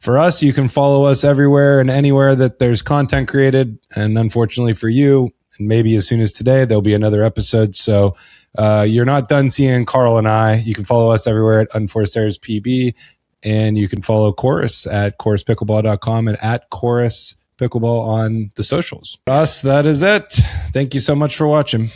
for us, you can follow us everywhere and anywhere that there's content created. And unfortunately for you, and maybe as soon as today, there'll be another episode. So you're not done seeing Carl and I. You can follow us everywhere at Unforced Errors PB, and you can follow Chorus at choruspickleball.com and at Chorus Pickleball on the socials. For us, that is it. Thank you so much for watching.